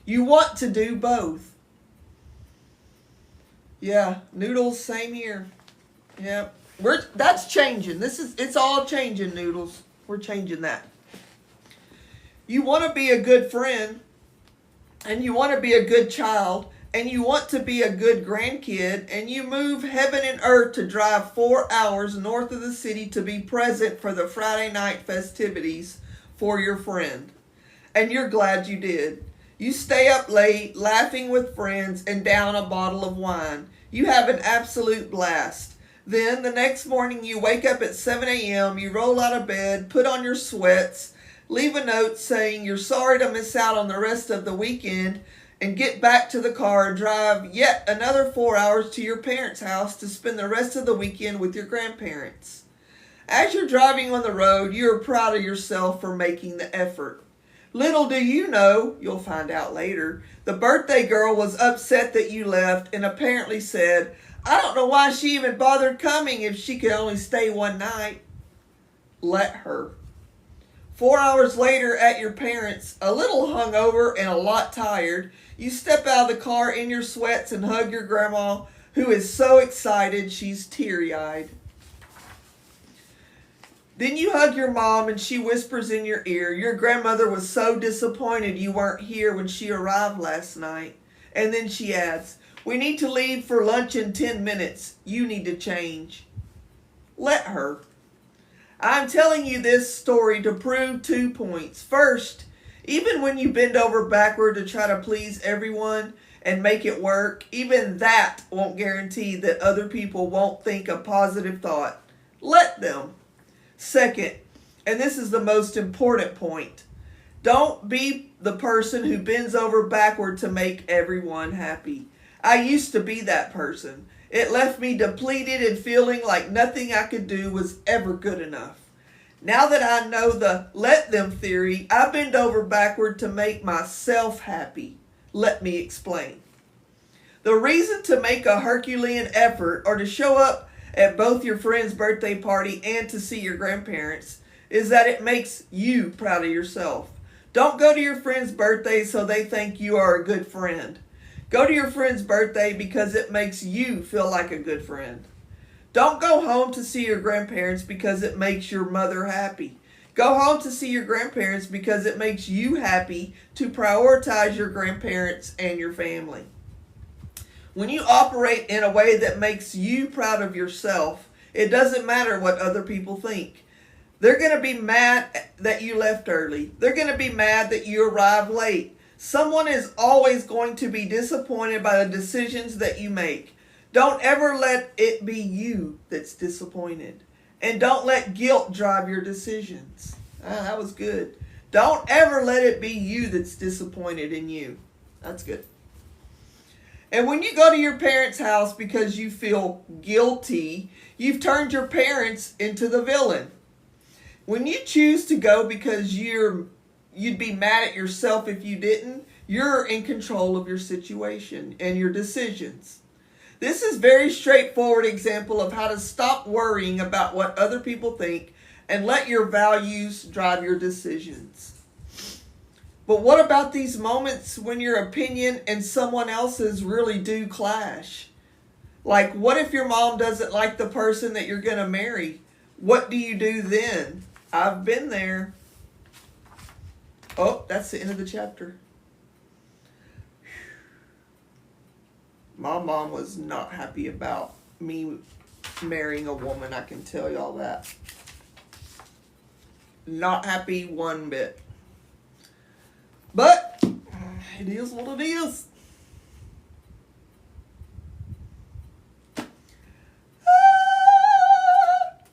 You want to do both. Yeah, Noodles, same here. Yeah, that's changing. It's all changing, Noodles. We're changing that. You want to be a good friend, and you want to be a good child, and you want to be a good grandkid, and you move heaven and earth to drive 4 hours north of the city to be present for the Friday night festivities for your friend. And you're glad you did. You stay up late, laughing with friends, and down a bottle of wine. You have an absolute blast. Then the next morning you wake up at 7 a.m., you roll out of bed, put on your sweats, leave a note saying you're sorry to miss out on the rest of the weekend, and get back to the car and drive yet another 4 hours to your parents' house to spend the rest of the weekend with your grandparents. As you're driving on the road, you are proud of yourself for making the effort. Little do you know, you'll find out later, the birthday girl was upset that you left and apparently said, "I don't know why she even bothered coming if she could only stay one night." Let her. 4 hours later at your parents', a little hungover and a lot tired, you step out of the car in your sweats and hug your grandma, who is so excited she's teary-eyed. Then you hug your mom and she whispers in your ear, your grandmother was so disappointed you weren't here when she arrived last night. And then she adds, "We need to leave for lunch in 10 minutes. You need to change." Let her. I'm telling you this story to prove 2 points. First, Even when you bend over backward to try to please everyone and make it work, even that won't guarantee that other people won't think a positive thought. Let them. Second, and this is the most important point, don't be the person who bends over backward to make everyone happy. I used to be that person. It left me depleted and feeling like nothing I could do was ever good enough. Now that I know the let them theory, I bend over backward to make myself happy. Let me explain. The reason to make a Herculean effort or to show up at both your friend's birthday party and to see your grandparents is that it makes you proud of yourself. Don't go to your friend's birthday so they think you are a good friend. Go to your friend's birthday because it makes you feel like a good friend. Don't go home to see your grandparents because it makes your mother happy. Go home to see your grandparents because it makes you happy to prioritize your grandparents and your family. When you operate in a way that makes you proud of yourself, it doesn't matter what other people think. They're going to be mad that you left early. They're going to be mad that you arrived late. Someone is always going to be disappointed by the decisions that you make. Don't ever let it be you that's disappointed. And don't let guilt drive your decisions. That was good. Don't ever let it be you that's disappointed in you. That's good. And when you go to your parents' house because you feel guilty, you've turned your parents into the villain. When you choose to go because you'd be mad at yourself if you didn't, you're in control of your situation and your decisions. This is a very straightforward example of how to stop worrying about what other people think and let your values drive your decisions. But what about these moments when your opinion and someone else's really do clash? Like, what if your mom doesn't like the person that you're going to marry? What do you do then? I've been there. Oh, that's the end of the chapter. My mom was not happy about me marrying a woman, I can tell y'all that. Not happy one bit. But it is what it is.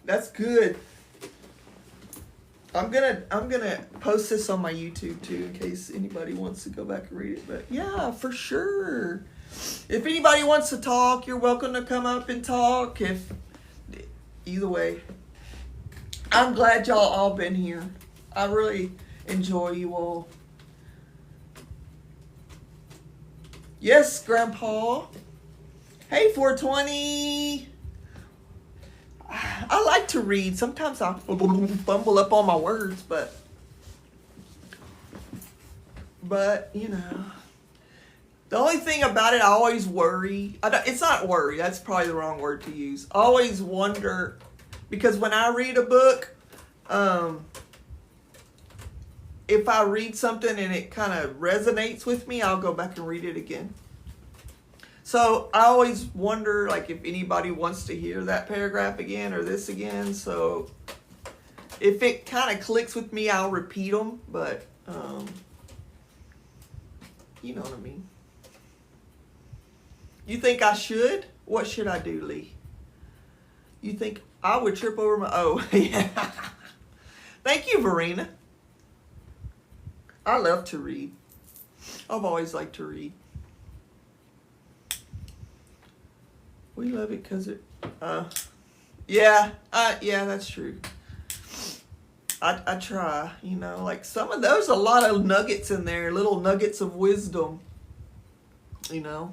That's good. I'm gonna post this on my YouTube too in case anybody wants to go back and read it. But yeah, for sure. If anybody wants to talk, you're welcome to come up and talk. Either way, I'm glad y'all all been here. I really enjoy you all. Yes, Grandpa. Hey, 420. I like to read. Sometimes I fumble up on my words, but you know. The only thing about it, I always worry. It's not worry. That's probably the wrong word to use. I always wonder, because when I read a book, if I read something and it kind of resonates with me, I'll go back and read it again. So I always wonder, like, if anybody wants to hear that paragraph again or this again. So if it kind of clicks with me, I'll repeat them. But you know what I mean. You think I should? What should I do, Lee? You think I would trip over my... Oh, yeah. Thank you, Verena. I love to read. I've always liked to read. We love it because it... yeah, that's true. I try, you know. Like some of those, a lot of nuggets in there. Little nuggets of wisdom. You know.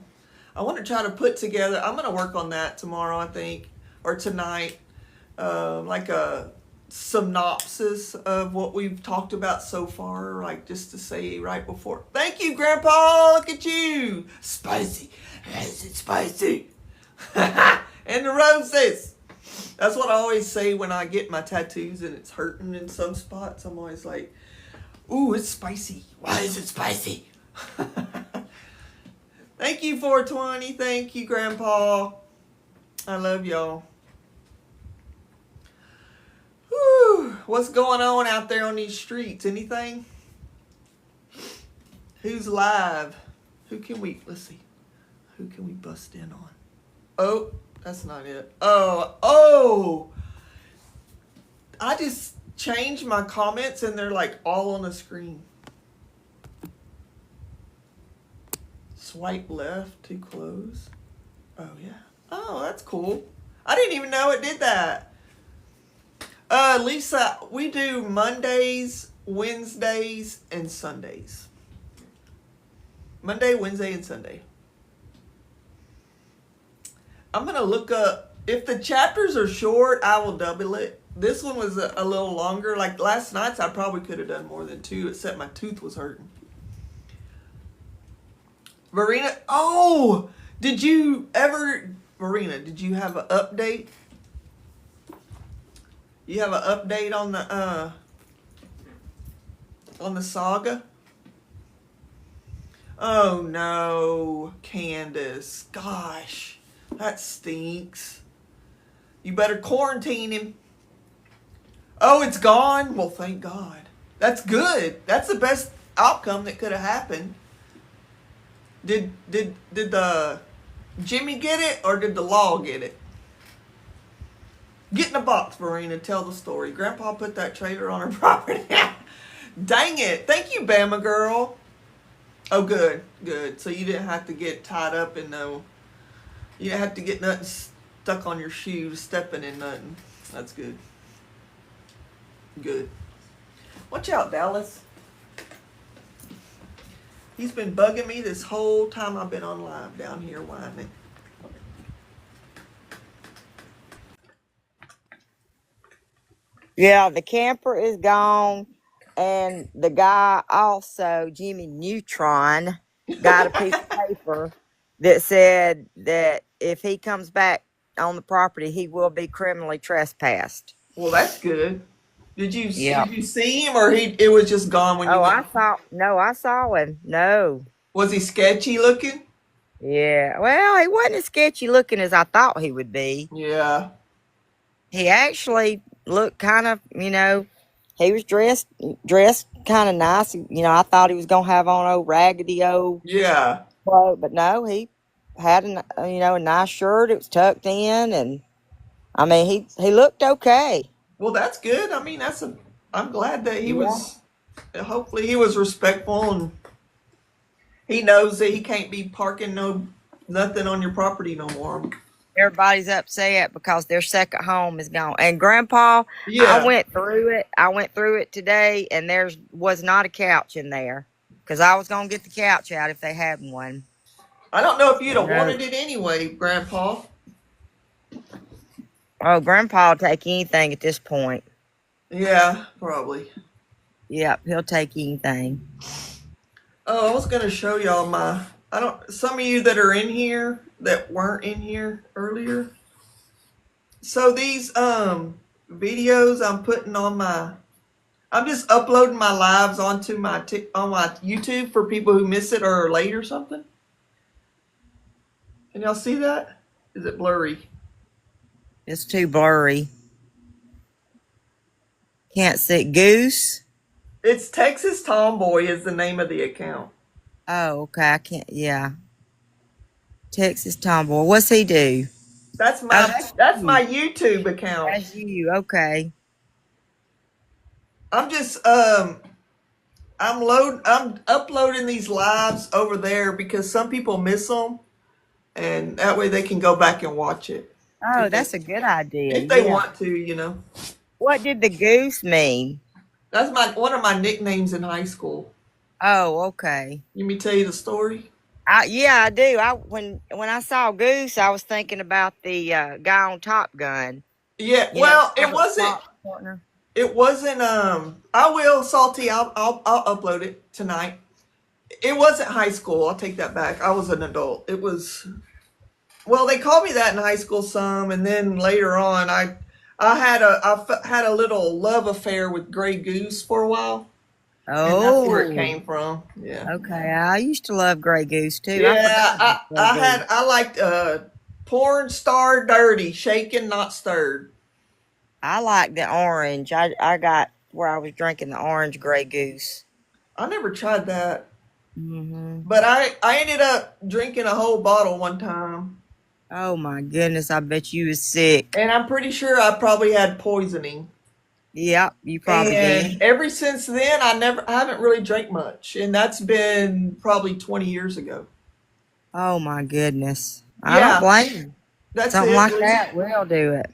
I want to try to put together... I'm going to work on that tomorrow, I think. Or tonight. Like a synopsis of what we've talked about so far. Like just to say right before... Thank you, Grandpa! Look at you! Spicy! Is it spicy? And the roses! That's what I always say when I get my tattoos and it's hurting in some spots. I'm always like, ooh, it's spicy. Why is it spicy? Thank you, 420. Thank you, Grandpa. I love y'all. Whew. What's going on out there on these streets? Anything? Who's live? Who can we, let's see. Who can we bust in on? Oh, that's not it. Oh. I just changed my comments and they're like all on the screen. Swipe left to close. Oh, yeah. Oh, that's cool. I didn't even know it did that. Lisa, we do Mondays, Wednesdays, and Sundays. Monday, Wednesday, and Sunday. I'm going to look up. If the chapters are short, I will double it. This one was a little longer. Like last night's, I probably could have done more than 2, except my tooth was hurting. Marina, did you ever, Marina, did you have an update? You have an update on the saga? Oh no, Candace. Gosh, that stinks. You better quarantine him. Oh, it's gone? Well, thank God. That's good. That's the best outcome that could have happened. Did the Jimmy get it or did the law get it? Get in the box, Marina. Tell the story. Grandpa put that trailer on her property. Dang it. Thank you, Bama girl. Oh, good. Good. So you didn't have to get tied up in no... You didn't have to get nothing stuck on your shoes, stepping in nothing. That's good. Good. Watch out, Dallas. He's been bugging me this whole time I've been on live down here whining. Yeah, the camper is gone, and the guy also, Jimmy Neutron, got a piece of paper that said that if he comes back on the property, he will be criminally trespassed. Well, that's good. Did you Yep. see him or it was just gone when you Oh, went? I saw him. No. Was he sketchy looking? Yeah. Well, he wasn't as sketchy looking as I thought he would be. Yeah. He actually looked kind of, he was dressed kind of nice. I thought he was going to have on old raggedy old Yeah. clothes, but no, he had a nice shirt. It was tucked in, and I mean, he looked okay. Well, that's good. I mean, I'm glad that he Yeah. was, hopefully he was respectful and he knows that he can't be parking nothing on your property no more. Everybody's upset because their second home is gone. And Grandpa, Yeah. I went through it. I went through it today, and there was not a couch in there because I was going to get the couch out if they had one. I don't know if you'd have No. wanted it anyway, Grandpa. Oh, Grandpa will take anything at this point. Yeah, probably. Yep, he'll take anything. Oh, I was gonna show y'all some of you that are in here that weren't in here earlier. So these videos I'm putting on I'm just uploading my lives onto on my YouTube for people who miss it or are late or something. Can y'all see that? Is it blurry? It's too blurry. Can't see. Goose? It's Texas Tomboy is the name of the account. Oh, okay. I can't. Yeah. Texas Tomboy. What's he do? That's my YouTube account. That's you. Okay. I'm just I'm uploading these lives over there because some people miss them, and that way they can go back and watch it. Oh, that's a good idea. If they want to. What did the goose mean? That's one of my nicknames in high school. Oh, okay. Let me tell you the story. Yeah, I do. When I saw Goose, I was thinking about the guy on Top Gun. Yeah, it wasn't. It wasn't. I will, Salty. I'll upload it tonight. It wasn't high school. I'll take that back. I was an adult. It was. Well, they called me that in high school some, and then later on, I had a little love affair with Grey Goose for a while. Oh, and that's where it came from. Yeah. Okay, I used to love Grey Goose too. Yeah, I liked Porn Star Dirty, shaken not stirred. I like the orange. I got where I was drinking the orange Grey Goose. I never tried that. Hmm. But I ended up drinking a whole bottle one time. Oh my goodness, I bet you was sick. And I'm pretty sure I probably had poisoning. Yep, you probably did. And ever since then, I haven't really drank much. And that's been probably 20 years ago. Oh my goodness. I don't Yeah, blame you. that's Something it. like that will do it.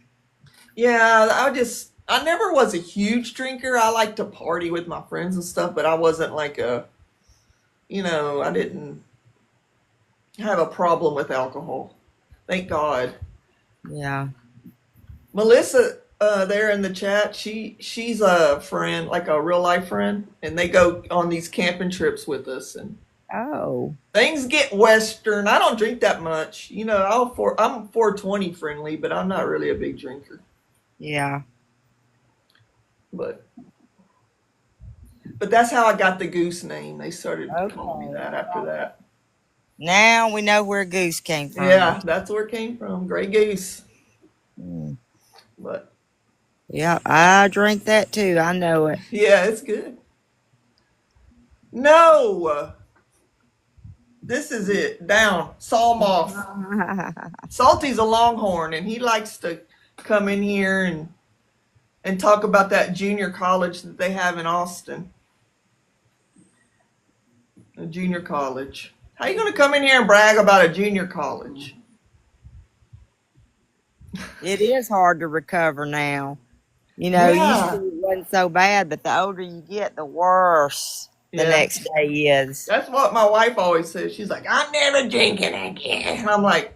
Yeah, I never was a huge drinker. I like to party with my friends and stuff, but I wasn't like I didn't have a problem with alcohol. Thank God. Yeah. Melissa, there in the chat, she's a friend, like a real life friend, and they go on these camping trips with us, and Oh, things get western. I don't drink that much, I'm 420 friendly, but I'm not really a big drinker. yeah. But but that's how I got the Goose name. They started calling me Okay. that after that. Now we know where Goose came from. Yeah, that's where it came from, Gray Goose. Mm. But Yeah, I drink that too. I know it. yeah, it's good. No, this is it. Down, saw 'em off. Salty's a Longhorn, and he likes to come in here and talk about that junior college that they have in Austin. A junior college. How you gonna come in here and brag about a junior college? It is hard to recover now. Used to Yeah, it wasn't so bad, but the older you get, the worse the yeah. next day is. That's what my wife always says. She's like, "I'm never drinking again," and I'm like,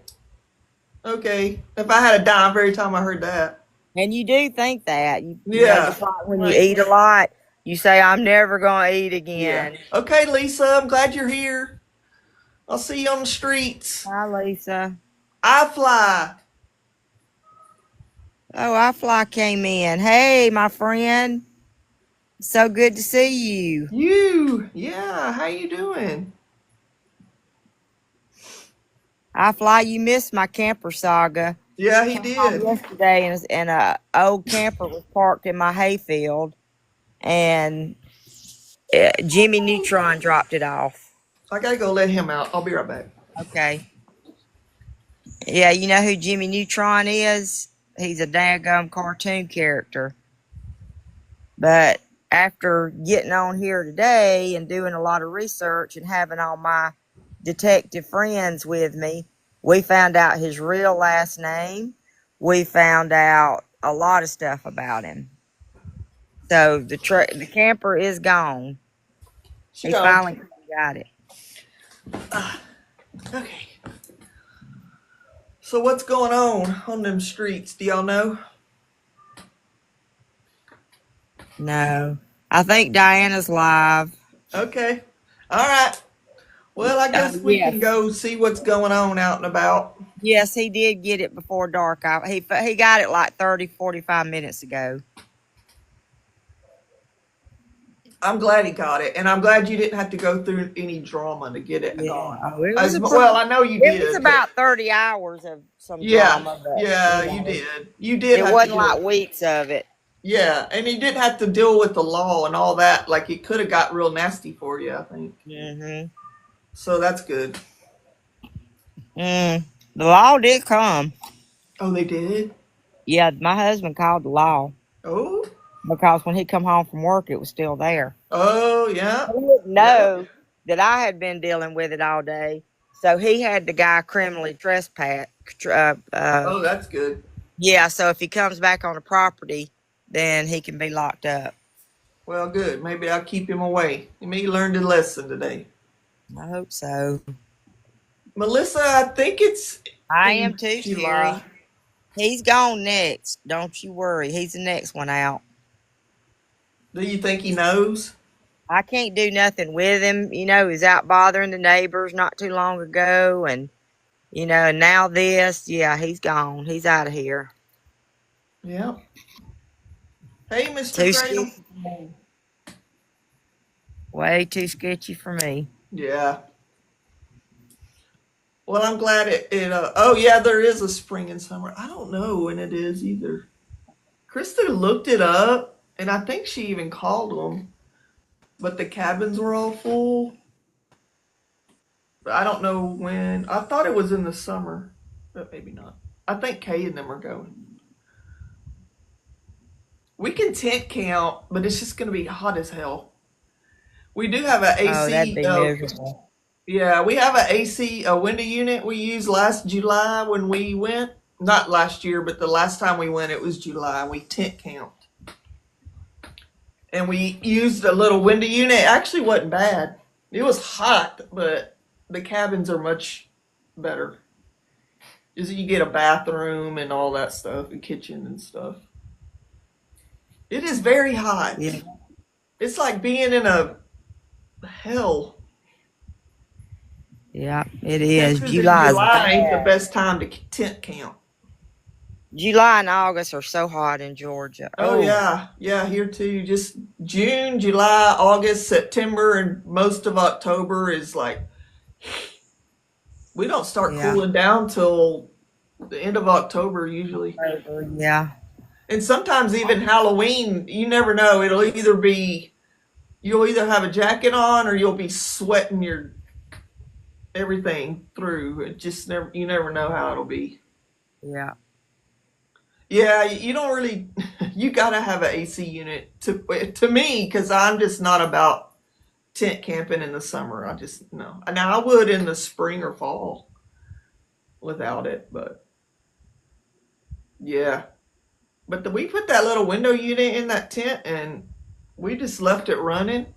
"Okay." If I had a dime for every time I heard that. And you do think that. Yeah, Just like when you like eat a lot, you say, I'm never going to eat yeah. again. Okay, Lisa, I'm glad you're here. I'll see you on the streets. Hi, Lisa. I fly. Oh, iFly came in. Hey, my friend. So good to see you. Yeah. How you doing? iFly, you missed my camper saga. Yeah, he Came home did. yesterday and a old camper was parked in my hayfield, and Jimmy Neutron dropped it off. I gotta go let him out. I'll be right back. Okay. Yeah, you know who Jimmy Neutron is? He's a daggum cartoon character. But after getting on here today and doing a lot of research and having all my detective friends with me, we found out his real last name. We found out a lot of stuff about him. So the camper is gone. She He gone. finally got it. Okay. So what's going on them streets? Do y'all know? No, I think Diana's live. Okay. All right. Well, I guess we Yes, can go see what's going on out and about. yes, he did get it before dark. He got it like 30, 45 minutes ago. I'm glad he got it, and I'm glad you didn't have to go through any drama to get it Yeah. gone. Oh, it was As a well, pretty. I know you It was did, but about 30 hours of some yeah, drama, but yeah, you did. You did it have to wasn't deal. like weeks of it. Yeah, and he didn't have to deal with the law and all that. Like it could have got real nasty for you, I think. Hmm. So that's good. Mm. The law did come. Oh, they did. Yeah, my husband called the law Oh, because when he come home from work, it was still there. oh, yeah, He didn't yeah. know that I had been dealing with it all day, so he had the guy criminally trespass. Oh, that's good. Yeah, so if he comes back on the property, then he can be locked up. Well, good. Maybe I'll keep him away. He may learn a lesson today. I hope so. Melissa, I think it's I am in too, July. Sherry. He's gone next. Don't you worry. He's the next one out. Do you think he knows? I can't do nothing with him. He's out bothering the neighbors not too long ago. And now this. Yeah, he's gone. He's out of here. Yeah. Hey, Mr. Too Cradle. sketchy for me. Way too sketchy for me. Yeah. Well, I'm glad oh, yeah, there is a spring and summer. I don't know when it is either. Krista looked it up, and I think she even called them, but the cabins were all full. But I don't know when. I thought it was in the summer, but maybe not. I think Kay and them are going. We can tent camp, but it's just going to be hot as hell. We do have an Oh, that'd AC. be miserable. Yeah, we have an AC, a window unit we used last July when we went. Not last year, but the last time we went, it was July. We tent camped. And we used a little window unit. It actually wasn't bad. It was hot, but the cabins are much better. Is you get a bathroom and all that stuff, a kitchen and stuff. It is very hot. Yeah. It's like being in a hell. Yeah, it is. Temperatures in July's July ain't the bad. best time to tent camp. July and August are so hot in Georgia. Oh Oh, yeah, here too. Just June, July, August, September, and most of October is like we don't start yeah. cooling down till the end of October usually. Yeah. And sometimes even Halloween, you never know. It'll either be you'll either have a jacket on or you'll be sweating your everything through. It just never you never know how it'll be. Yeah. Yeah, you don't really. You gotta have an AC unit to me because I'm just not about tent camping in the summer. I just no. Now I would in the spring or fall without it, but yeah. But we put that little window unit in that tent and we just left it running.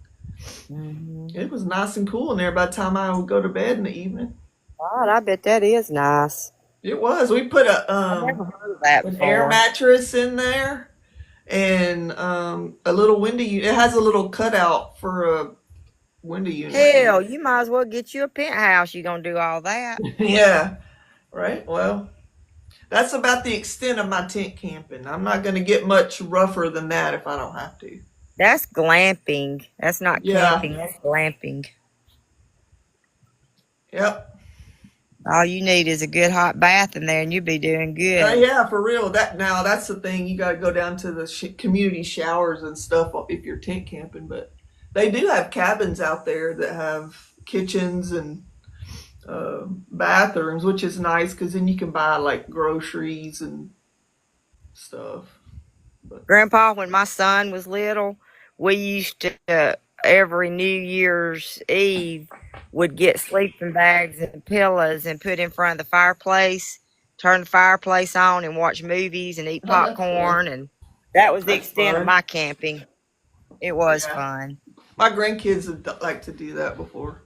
Hmm. It was nice and cool in there by the time I would go to bed in the evening. God, I bet that is nice. It was. We put I've never heard of that an air before. mattress in there and a little window unit. It has a little cutout for a window unit. Hell, you might as well get you a penthouse. You gonna do all that? Yeah, right. Well, that's about the extent of my tent camping. I'm not going to get much rougher than that if I don't have to. That's glamping. That's not Yeah. camping. That's glamping. Yep. All you need is a good hot bath in there, and you'll be doing good. Yeah, for real. That's the thing. You got to go down to the community showers and stuff if you're tent camping. But they do have cabins out there that have kitchens and bathrooms, which is nice because then you can buy like groceries and stuff. But Grandpa, when my son was little, we used to every New Year's Eve would get sleeping bags and pillows and put in front of the fireplace, turn the fireplace on and watch movies and eat oh, that's fun. popcorn, and that was the That's extent of fun. my camping. It was Yeah. fun. My grandkids have liked to do that before.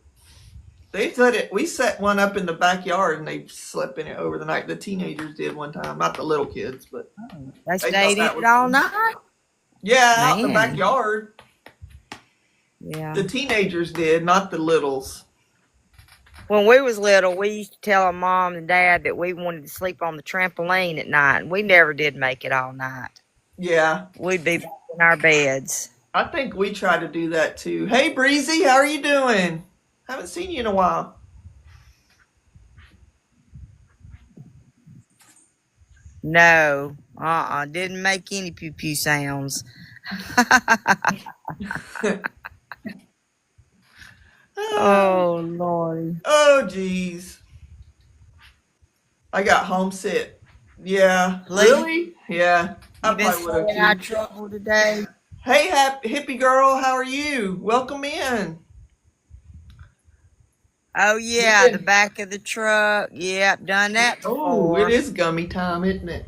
They said it. We set one up in the backyard and they slept in it over the night. The teenagers did one time, not the little kids, but They they stayed thought in that it was all fun. night. Yeah, out in the Man, backyard. yeah. The teenagers did, not the littles. When we was little, we used to tell our mom and dad that we wanted to sleep on the trampoline at night, and we never did make it all night. Yeah, We'd be back in our beds. I think we try to do that too. Hey, Breezy, how are you doing? Haven't seen you in a while. No, didn't make any pew pew sounds. Oh Lord. Oh, geez. I got homesick. Yeah, Lee, really? Yeah, I you been probably would have staying out too. trouble today? Hey, hippie girl, how are you? Welcome in. Oh You've yeah, the been. back of the truck. Yep, done that Oh, it before. is gummy time, isn't it?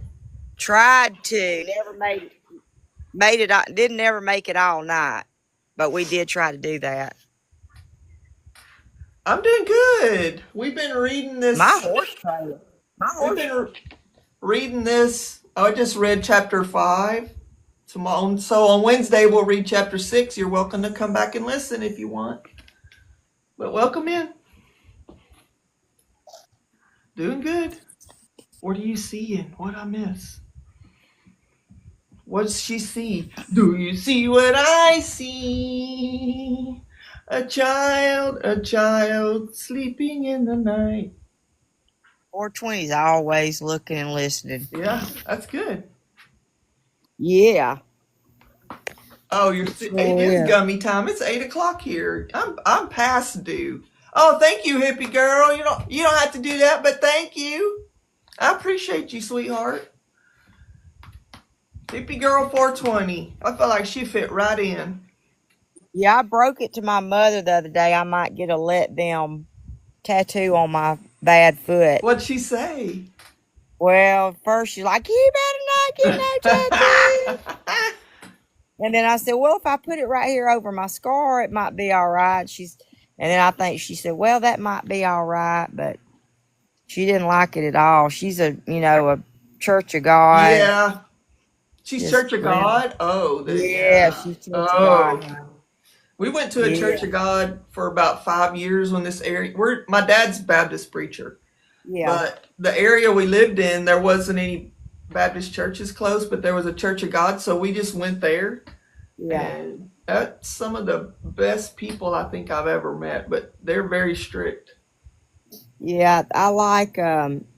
Tried to, never made it. Didn't ever make it all night, but we did try to do that. I'm doing good. We've been reading My this. horse trailer. My We've horse. been reading this. I just read chapter 5. So on Wednesday we'll read chapter 6. You're welcome to come back and listen if you want. But welcome in. Doing good. What are you seeing? What I miss? What does she see? Do you see what I see? A child sleeping in the night. 420's always looking and listening. Yeah, that's good. Yeah, Oh, it it sure is is. gummy time. It's 8 o'clock here. I'm past due. Oh, thank you, hippie girl. You don't have to do that, but thank you. I appreciate you, sweetheart. Hippie girl 420. I felt like she fit right in. Yeah, I broke it to my mother the other day. I might get a let them tattoo on my bad foot. What'd she say? Well, first she's like, "You better not get no tattoo." And then I said, "Well, if I put it right here over my scar, it might be all right." And then I think she said, "Well, that might be all right," but she didn't like it at all. She's a Church of God. Yeah. She's Just Church of real. God. Oh, Yeah, yeah. she's Church of God. Oh. We went to a Church Yeah, of God for about 5 years when this area. My dad's Baptist preacher, yeah, but the area we lived in, there wasn't any Baptist churches close, but there was a Church of God, so we just went there. yeah, And that's some of the best people I think I've ever met, but they're very strict. yeah. I like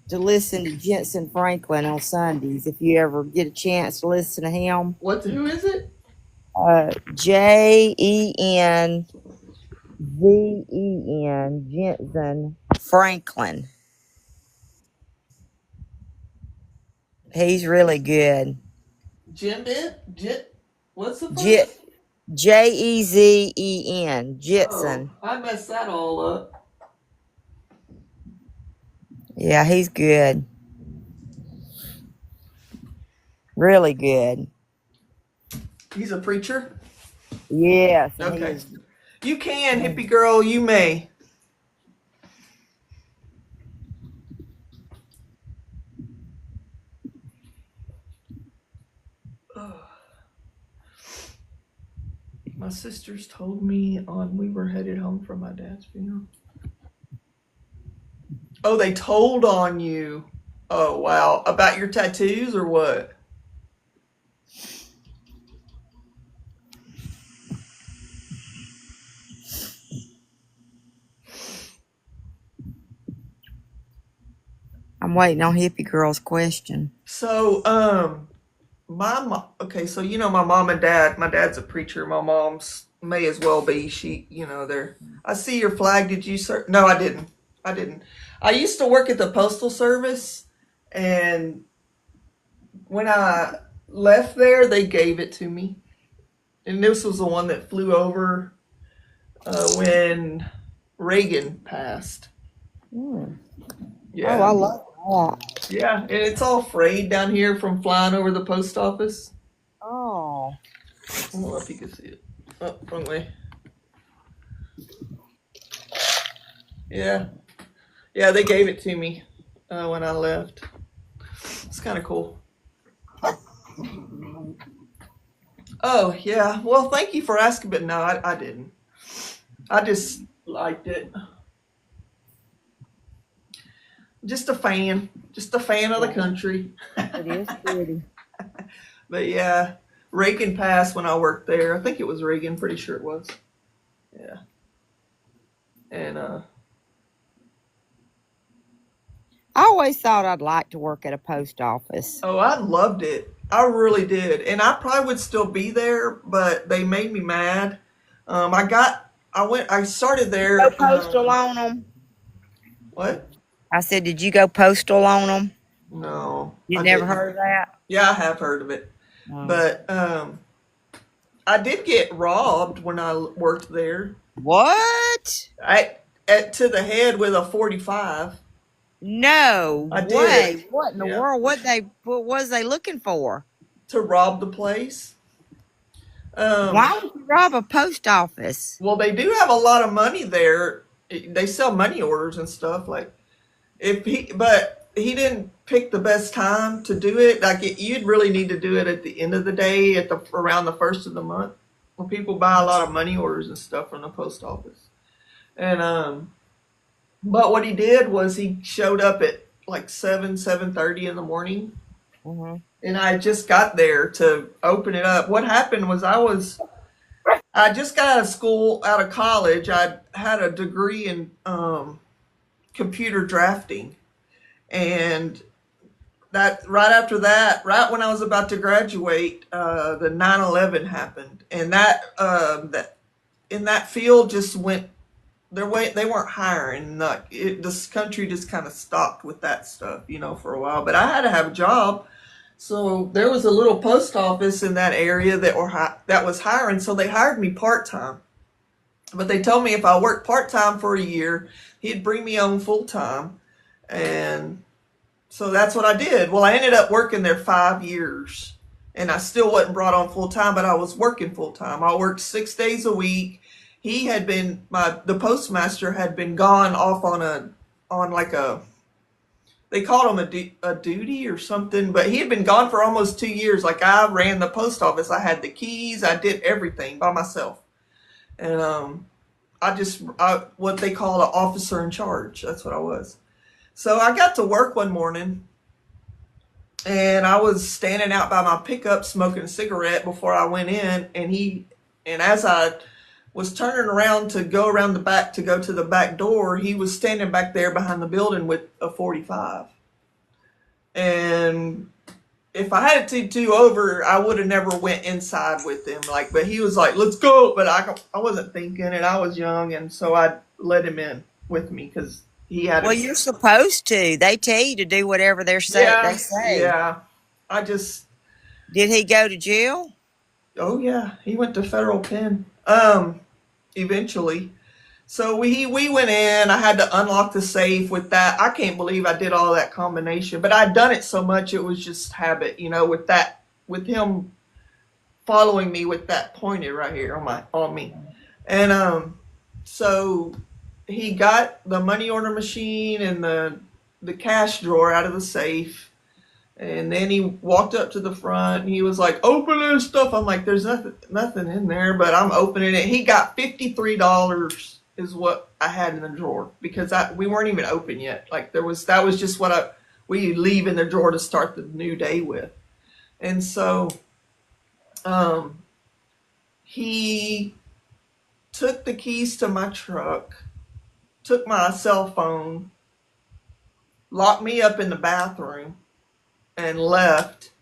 to listen to Jensen Franklin on Sundays. If you ever get a chance to listen to him, Who is it? Jensen Jensen Franklin. He's really good. Jim it? What's the J first? Jezen Oh, Jensen. I messed that all up. Yeah, he's good. Really good. He's a preacher? Yes, and he Okay. is. You can, hippie girl, you may. My sisters told me we were headed home from my dad's funeral. Oh, they told on you. Oh, wow. About your tattoos or what? I'm waiting on Hippie Girl's question. So, my mom, okay, so my mom and dad, my dad's a preacher, my mom's may as well be. They're, I see your flag. Did you, sir? No, I didn't. I didn't. I used to work at the Postal Service, and when I left there, they gave it to me. And this was the one that flew over when Reagan passed. Hmm. Yeah. Oh, I love that. Yeah, and it's all frayed down here from flying over the post office. Oh, I don't know if you can see it. Oh, wrong way. Yeah. Yeah, they gave it to me when I left. It's kind of cool. Oh, yeah. Well, thank you for asking, but no, I didn't. I just liked it. Just a fan. Just a fan of the yeah, country. it is pretty. But yeah, Reagan passed when I worked there. I think it was Reagan, pretty sure it was. Yeah. And I always thought I'd like to work at a post office. oh, I loved it. I really did. And I probably would still be there, but they made me mad. I started Go there. postal on them. What? I said, did you go postal on them? No, You I never didn't. heard of that? Yeah, I have heard of it. Oh. But I did get robbed when I worked there. What? To the head with a 45. No I did. way. What in the Yeah. world? What was they looking for? To rob the place. Um, Why would you rob a post office? well, they do have a lot of money there. They sell money orders and stuff. Like but he didn't pick the best time to do it. You'd really need to do it at the end of the day, around the first of the month, when people buy a lot of money orders and stuff from the post office. And but what he did was he showed up at like 7:30 in the morning, Hmm. and I just got there to open it up. What happened was I just got out of college. I had a degree in computer drafting, and that right after that, right when I was about to graduate, the 9/11 happened, and that in that field just went they weren't hiring. This country just kind of stopped with that stuff, for a while. But I had to have a job, so there was a little post office in that area that was hiring. So they hired me part time. But they told me if I worked part time for a year, he'd bring me on full time, and so that's what I did. Well, I ended up working there 5 years, and I still wasn't brought on full time, but I was working full time. I worked 6 days a week. He had been the postmaster had been gone off on like a they called him a duty or something, but he had been gone for almost 2 years. Like I ran the post office, I had the keys, I did everything by myself, and I what they call an officer in charge. That's what I was. So I got to work one morning, and I was standing out by my pickup smoking a cigarette before I went in, and as I was turning around to go around the back to go to the back door, he was standing back there behind the building with a 45. And if I had to do over, I would have never went inside with him. But he was like, "Let's go," but I wasn't thinking, and I was young, and so I let him in with me because he had. Well, you're supposed to. They tell you to do whatever they say. Yeah. I just. Did he go to jail? Oh yeah, he went to federal pen. Eventually. So we went in. I had to unlock the safe with that. I can't believe I did all that combination, but I'd done it so much it was just habit, with him following me with that pointed right here on me. And so he got the money order machine and the cash drawer out of the safe. And then he walked up to the front and he was like, "Open this stuff." I'm like, "There's nothing in there," but I'm opening it. He got $53 is what I had in the drawer because we weren't even open yet. Like that was just what we leave in the drawer to start the new day with. And so he took the keys to my truck, took my cell phone, locked me up in the bathroom, and left.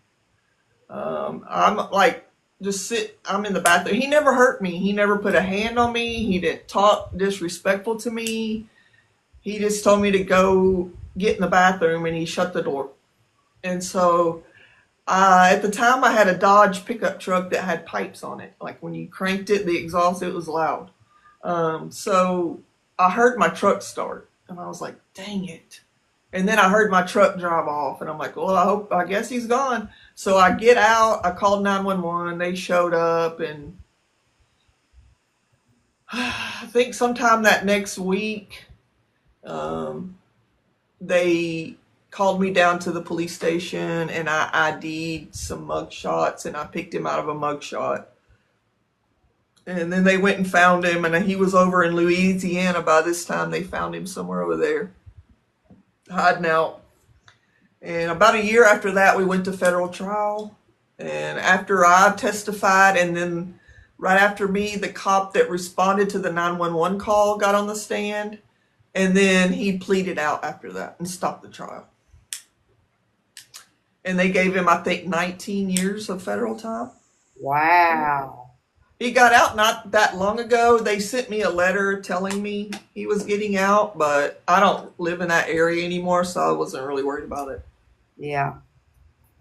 I'm like, I'm in the bathroom. He never hurt me. He never put a hand on me. He didn't talk disrespectful to me. He just told me to go get in the bathroom, and he shut the door. And so at the time I had a Dodge pickup truck that had pipes on it. Like when you cranked it, the exhaust, it was loud. So I heard my truck start, and I was like, "Dang it." And then I heard my truck drive off, and I'm like, "Well, I guess he's gone." So I get out, I called 911, they showed up, and I think sometime that next week, they called me down to the police station, and I ID'd some mug shots, and I picked him out of a mug shot. And then they went and found him, and he was over in Louisiana by this time. They found him somewhere over there, hiding out. And about a year after that, we went to federal trial. And after I testified, and then right after me, the cop that responded to the 911 call got on the stand. And then he pleaded out after that and stopped the trial. And they gave him, I think, 19 years of federal time. Wow. He got out not that long ago. They sent me a letter telling me he was getting out, but I don't live in that area anymore, so I wasn't really worried about it. Yeah.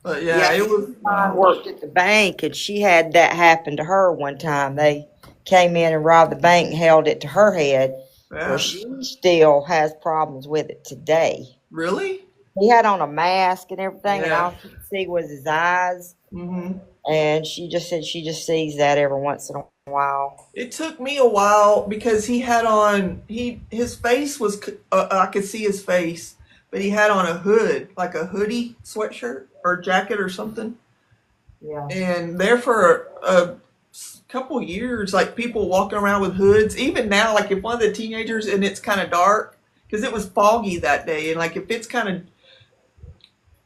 But yeah, it was. I worked at the bank, and she had that happen to her one time. They came in and robbed the bank and held it to her head. Yeah. Well, she still has problems with it today. Really? He had on a mask and everything, and Yeah. all she could see was his eyes. Mm-hmm. And she just said she just sees that every once in a while. It took me a while because he had on his face was I could see his face, but he had on a hood, like a hoodie, sweatshirt or jacket or something. Yeah. And there for a couple years, like people walking around with hoods. Even now, like if one of the teenagers and it's kind of dark because it was foggy that day, and like if it's kind of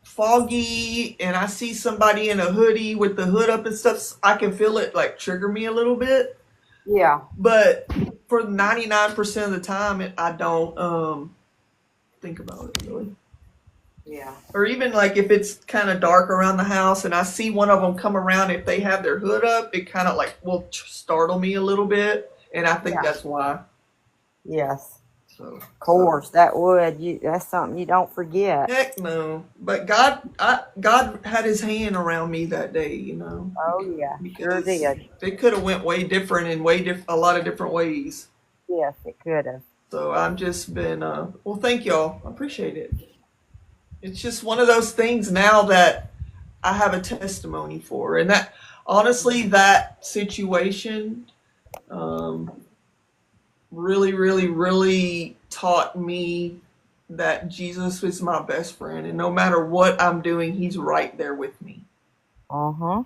foggy and I see somebody in a hoodie with the hood up and stuff, I can feel it like trigger me a little bit. Yeah. But for 99% of the time, I don't think about it really. Yeah. Or even like if it's kind of dark around the house and I see one of them come around, if they have their hood up, it kind of like will startle me a little bit. And I think that's why. Yes. So, Of course, that would. That's something you don't forget. heck no. But God had His hand around me that day, you know, Oh yeah, sure because did. it could have went way different in a lot of different ways. Yes, it could have. So I've just been, well, thank y'all. I appreciate it. It's just one of those things now that I have a testimony for, and that honestly, that situation, um, really, really, really taught me that Jesus is my best friend, and no matter what I'm doing, He's right there with me, Uh-huh.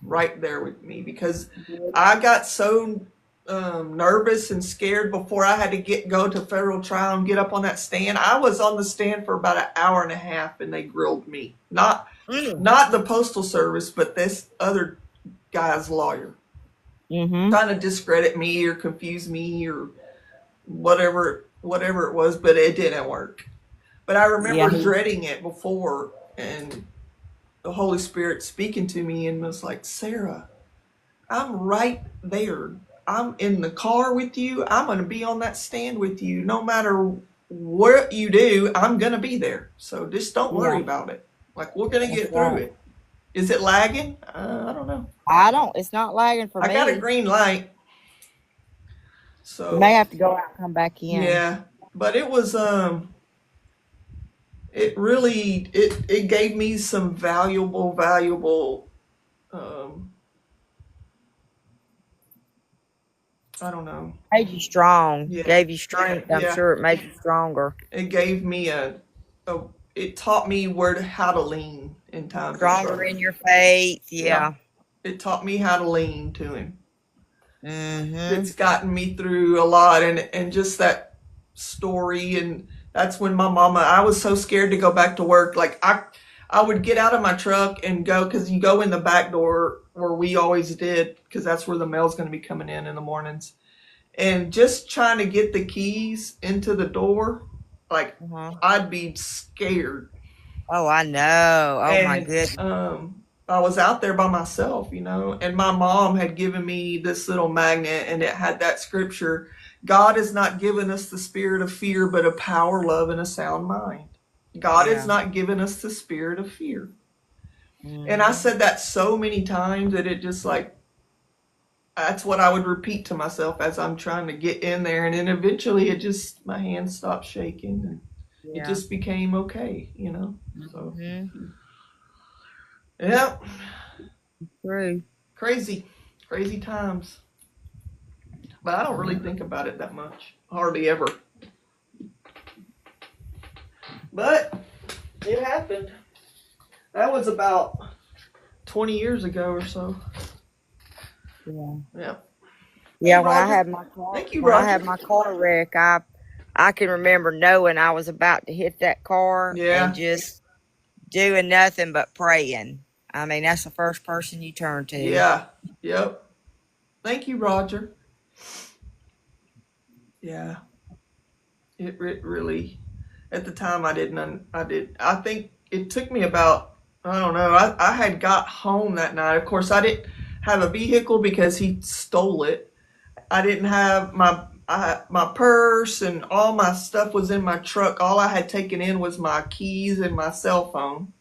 right there with me. Because I got so nervous and scared before I had to go to federal trial and get up on that stand. I was on the stand for about an hour and a half, and they grilled me. Mm. Not the postal service, but this other guy's lawyer, Mm-hmm. trying to discredit me or confuse me or whatever it was, but it didn't work. But I Yeah. remember dreading it before, and the Holy Spirit speaking to me and was like, Sarah, I'm right there. I'm in the car with you. I'm going to be on that stand with you. No matter what you do, I'm going to be there. So just don't worry Yeah. about it. Like, we're going to That's get through right. it. Is it lagging? I don't know. I don't. It's not lagging for I got a me. green light. You may So, have to go out and come back in. yeah. But it really, it gave me some valuable, um, I don't know. Made you strong. Yeah. Gave you strength. I'm Yeah. sure it made you stronger. It gave me a it taught me how to lean in times of Stronger struggle. in your faith. Yeah. Yeah. It taught me how to lean to Him. Mm-hmm. It's gotten me through a lot, and just that story, and that's when my mama, I was so scared to go back to work. Like I would get out of my truck and go, because you go in the back door where we always did, because that's where the mail's going to be coming in the mornings. And just trying to get the keys into the door, like Uh-huh. I'd be scared. Oh, I know. Oh my And goodness. I was out there by myself, you know, and my mom had given me this little magnet, and it had that scripture: God has not given us the spirit of fear, but of power, love, and a sound mind. God has Yeah. not given us the spirit of fear. And I Mm-hmm. said that so many times that it just like, that's what I would repeat to myself as I'm trying to get in there. And then eventually my hands stopped shaking, and it Yeah. just became okay, you know? So, Mm-hmm. yeah, True. crazy, crazy times. But I don't really think about it that much. Hardly ever. But it happened. That was about 20 years ago or so. Yeah. Yeah. Hey, Yeah. When I Roger. had my car, Thank you, when I Roger. had my car wreck, I can remember knowing I was about to hit that car and Yeah. just doing nothing but praying. I mean, that's the first person you turn to. Yeah. Yep. Thank you, Roger. Yeah. It really, at the time, I think it took me about, I don't know, I had got home that night. Of course, I didn't have a vehicle because he stole it. I didn't have my purse, and all my stuff was in my truck. All I had taken in was my keys and my cell phone.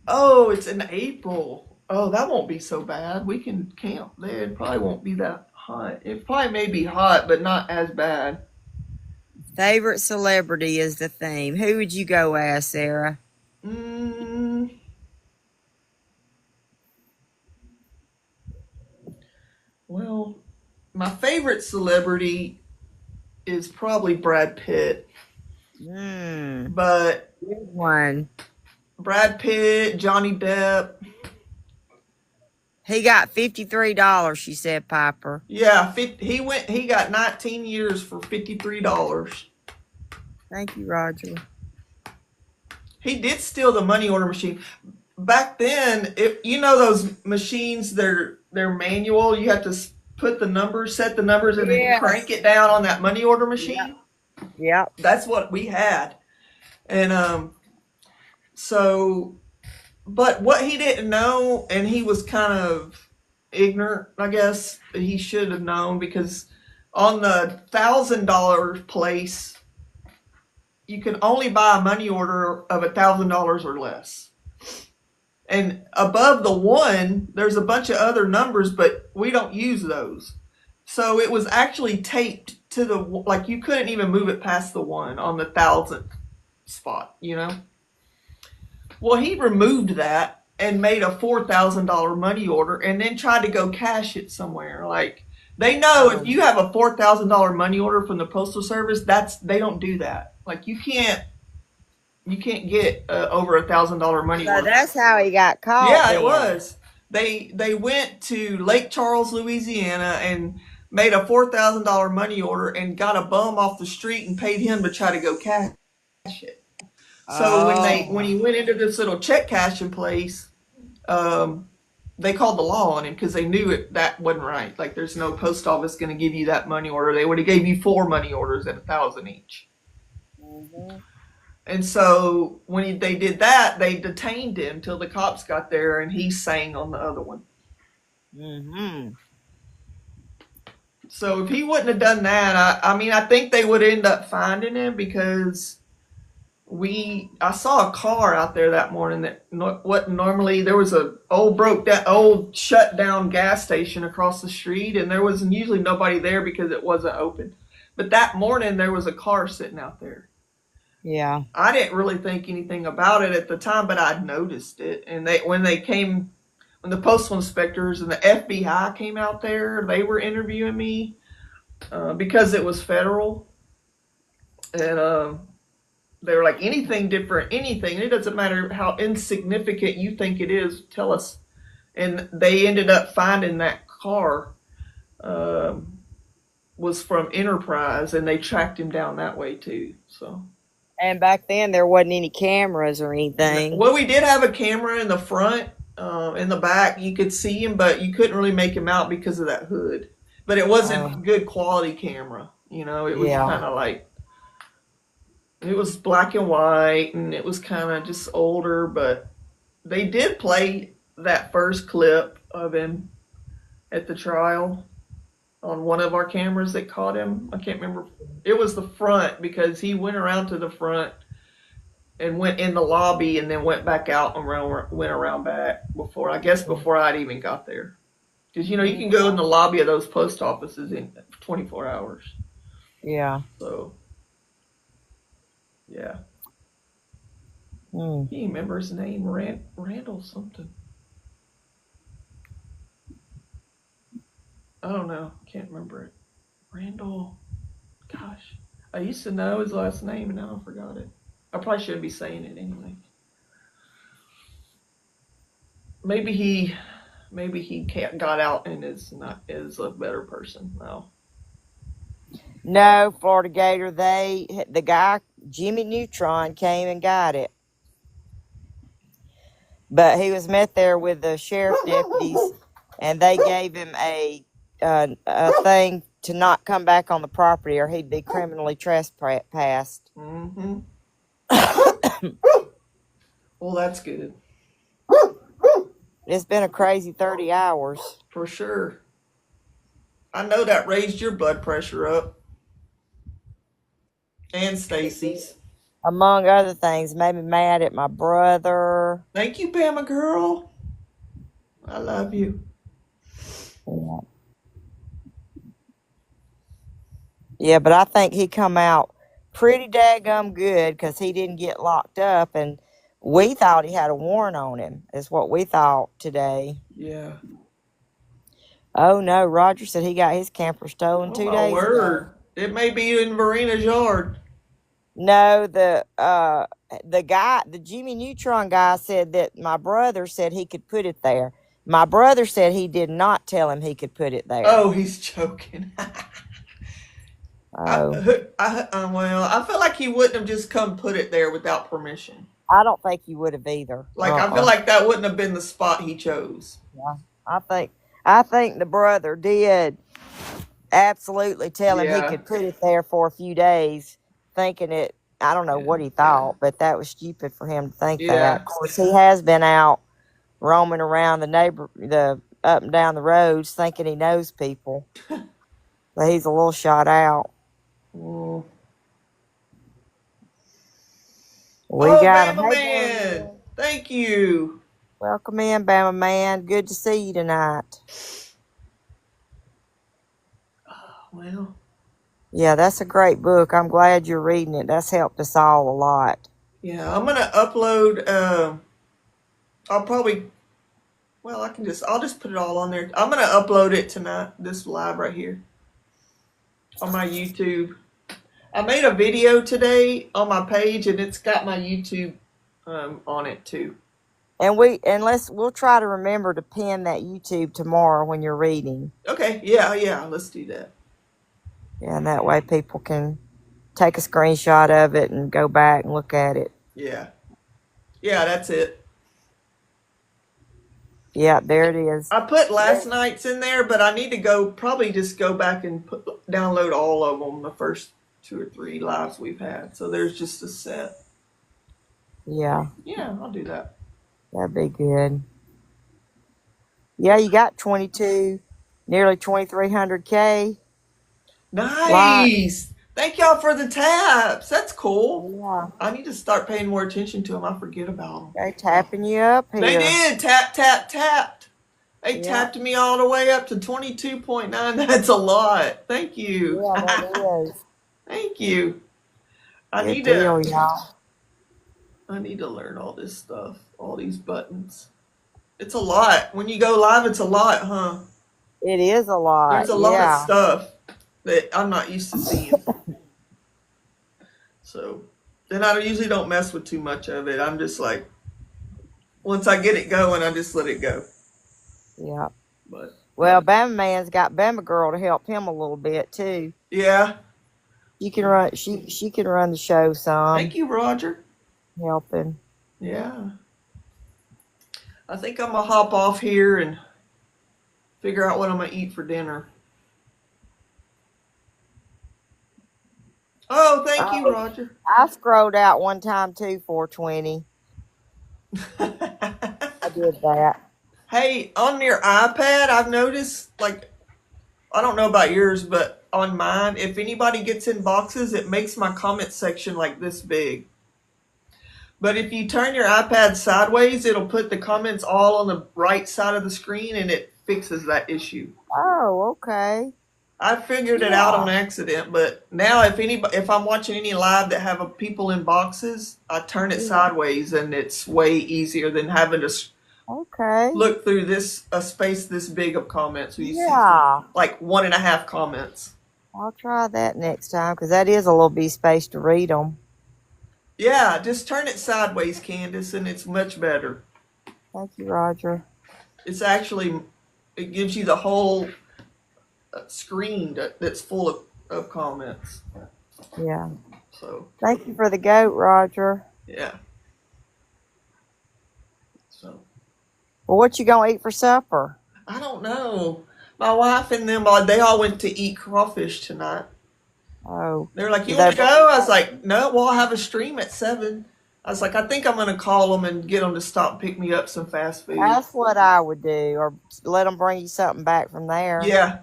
Oh, it's in April. Oh, that won't be so bad. We can camp there. It probably won't be that hot. It probably may be hot, but not as bad. Favorite celebrity is the theme. Who would you go as, Sarah? Mm, well, my favorite celebrity is probably Brad Pitt. Hmm. But Good one. Brad Pitt, Johnny Depp. He got $53, she said, Piper. Yeah, he got 19 years for $53. Thank you, Roger. He did steal the money order machine. Back then, you know those machines, they're manual. You have to put the numbers, set the numbers, and then crank Yes. it down on that money order Yep. machine. Yep. That's what we had. And so, but what he didn't know, and he was kind of ignorant, I guess, he should have known, because On the $1,000 place, you can only buy a money order of $1,000 or less. And above the one, there's a bunch of other numbers, but we don't use those. So it was actually taped to the, like, you couldn't even move it past the one on the 1,000th spot, you know? Well, he removed that and made a $4,000 money order and then tried to go cash it somewhere. Like, they know if you have a $4,000 money order from the Postal Service, they don't do that. Like, you can't get over $1,000 money So order. that's how he got caught. Yeah, then. it was. They went to Lake Charles, Louisiana, and made a $4,000 money order and got a bum off the street and paid him to try to go cash it. So when he went into this little check cashing place, they called the law on him because they knew that wasn't right. Like, there's no post office going to give you that money order. They would have gave you 4 money orders at $1,000 each. Mm-hmm. And so when they did that, they detained him till the cops got there, and he sang on the other one. Mm-hmm. So if he wouldn't have done that, I think they would end up finding him because I saw a car out there that morning that what normally there was a old shut down gas station across the street, and there was usually nobody there because it wasn't open. But that morning there was a car sitting out there. Yeah. I didn't really think anything about it at the time, but I'd noticed it. And when the postal inspectors and the FBI came out there, they were interviewing me because it was federal. And they were like, anything different, anything. It doesn't matter how insignificant you think it is, tell us. And they ended up finding that car was from Enterprise, and they tracked him down that way too. So. And back then there wasn't any cameras or anything. Well, we did have a camera in the front. In the back, you could see him, but you couldn't really make him out because of that hood. But it wasn't good quality camera. You know, it was kind of like, it was black and white, and it was kind of just older. But they did play that first clip of him at the trial on one of our cameras that caught him. I can't remember. It was the front because he went around to the front and went in the lobby and then went back out and went around back before I'd even got there. Because, you can go in the lobby of those post offices in 24 hours. Yeah. So, yeah. Mm. He remember his name, Randall something. I don't know. Can't remember it. Randall. Gosh. I used to know his last name and now I forgot it. I probably shouldn't be saying it anyway. Maybe he got out and is a better person now. No, Florida Gator, the guy, Jimmy Neutron, came and got it. But he was met there with the sheriff deputies, and they gave him a thing to not come back on the property or he'd be criminally trespassed. Mm-hmm. Well, that's good. It's been a crazy 30 hours. For sure. I know that raised your blood pressure up. And Stacy's. Among other things, made me mad at my brother. Thank you, Pamela girl. I love you. Yeah, but I think he come out pretty daggum good because he didn't get locked up, and we thought he had a warrant on him, is what we thought today. Yeah. Oh, no, Roger said he got his camper stolen 2 days ago. It may be in Marina's yard. No, the guy, the Jimmy Neutron guy said that my brother said he could put it there. My brother said he did not tell him he could put it there. Oh, he's joking. Oh. Well, I feel like he wouldn't have just come put it there without permission. I don't think he would have either. I feel like that wouldn't have been the spot he chose. Yeah, I think the brother did absolutely tell him he could put it there for a few days, thinking it. I don't know what he thought, but that was stupid for him to think that. Of course, he has been out roaming around the up and down the roads, thinking he knows people. But he's a little shot out. Mm. We Oh, got him. Bama Hey, Bama Man. Man. Thank you. Welcome in, Bama Man. Good to see you tonight. Well, Yeah, that's a great book. I'm glad you're reading it. That's helped us all a lot. yeah, I'm gonna upload. I'll probably. Well, I'll just put it all on there. I'm gonna upload it tonight. This live right here on my YouTube. I made a video today on my page, and it's got my YouTube on it too. And we'll try to remember to pin that YouTube tomorrow when you're reading. Okay, yeah, let's do that. Yeah, and that way people can take a screenshot of it and go back and look at it. Yeah, that's it. Yeah, there it is. I put last night's in there, but I need to probably just go back and download all of them, the first 2 or 3 lives we've had. So there's just a set. Yeah, Yeah, I'll do that. that'd be good. Yeah, you got 22, nearly 2,300K. Nice. Thank y'all for the taps. That's cool. Yeah, I need to start paying more attention to them. I forget about them. they tapping you up here. They did. Tap, tap, tapped. They Yeah. tapped me all the way up to 22.9. That's a lot. Thank you. Yeah, that is. Thank you. I Good need deal, y'all. I need to learn all this stuff, all these buttons. It's a lot. When you go live, it's a lot, huh? It is a lot. There's a lot of stuff that I'm not used to seeing. So then I usually don't mess with too much of it. I'm just like, once I get it going, I just let it go. Yeah. But Well, Bama Man's got Bama Girl to help him a little bit too. yeah. You can run. She can run the show some. Thank you, Roger. Helping. Yeah. I think I'm gonna hop off here and figure out what I'm gonna eat for dinner. Oh, thank you, Roger. I scrolled out one time too, 420. I did that. Hey, on your iPad, I've noticed, like, I don't know about yours, but on mine, if anybody gets in boxes, it makes my comment section like this big. But if you turn your iPad sideways, it'll put the comments all on the right side of the screen, and it fixes that issue. Oh, okay. I figured it out on accident, but now if I'm watching any live that have people in boxes, I turn it sideways, and it's way easier than having to look through a space this big of comments. So you see like 1.5 comments. I'll try that next time because that is a little bit space to read them. Yeah, just turn it sideways, Candace, and it's much better. Thank you, Roger. It's actually, it gives you the whole screen that's full of comments. Yeah. So. Thank you for the goat, Roger. Yeah. So. Well, what you gonna eat for supper? I don't know. My wife and them, they all went to eat crawfish tonight. Oh. They were like, you want to go? I was like, no, we'll have a stream at 7. I was like, I think I'm going to call them and get them to stop and pick me up some fast food. That's what I would do, or let them bring you something back from there. Yeah.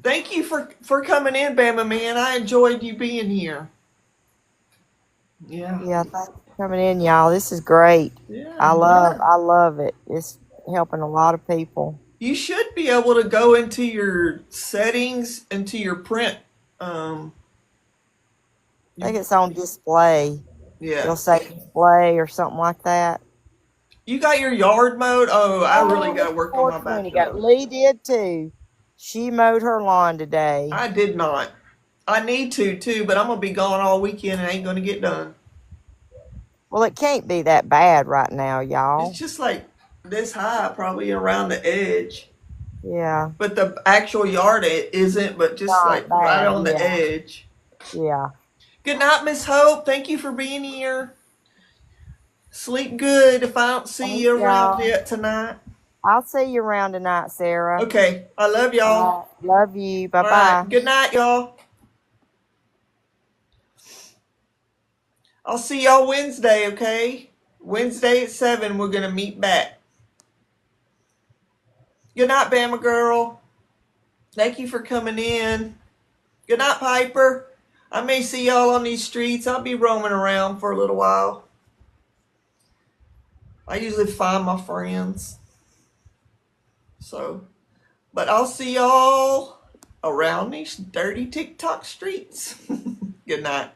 Thank you for coming in, Bama Man. I enjoyed you being here. Yeah. Yeah, thanks for coming in, y'all. This is great. Yeah. I love it. It's helping a lot of people. You should be able to go into your settings, into your print. I think it's on display. Yeah. It'll say display or something like that. You got your yard mode? Oh, I really got to work on my backyard. Lee did too. She mowed her lawn today. I did not. I need to too, but I'm going to be gone all weekend and ain't going to get done. Well, it can't be that bad right now, y'all. It's just like this high, probably around the edge. Yeah. But the actual yard isn't, but just Not like bad, right on the edge. Yeah. Good night, Miss Hope. Thank you for being here. Sleep good if I don't see you around yet tonight. I'll see you around tonight, Sarah. Okay. I love y'all. Love you. Bye-bye. Right. Good night, y'all. I'll see y'all Wednesday, okay? Wednesday at 7, we're going to meet back. Good night, Bama girl. Thank you for coming in. Good night, Piper. I may see y'all on these streets. I'll be roaming around for a little while. I usually find my friends. So, but I'll see y'all around these dirty TikTok streets. Good night.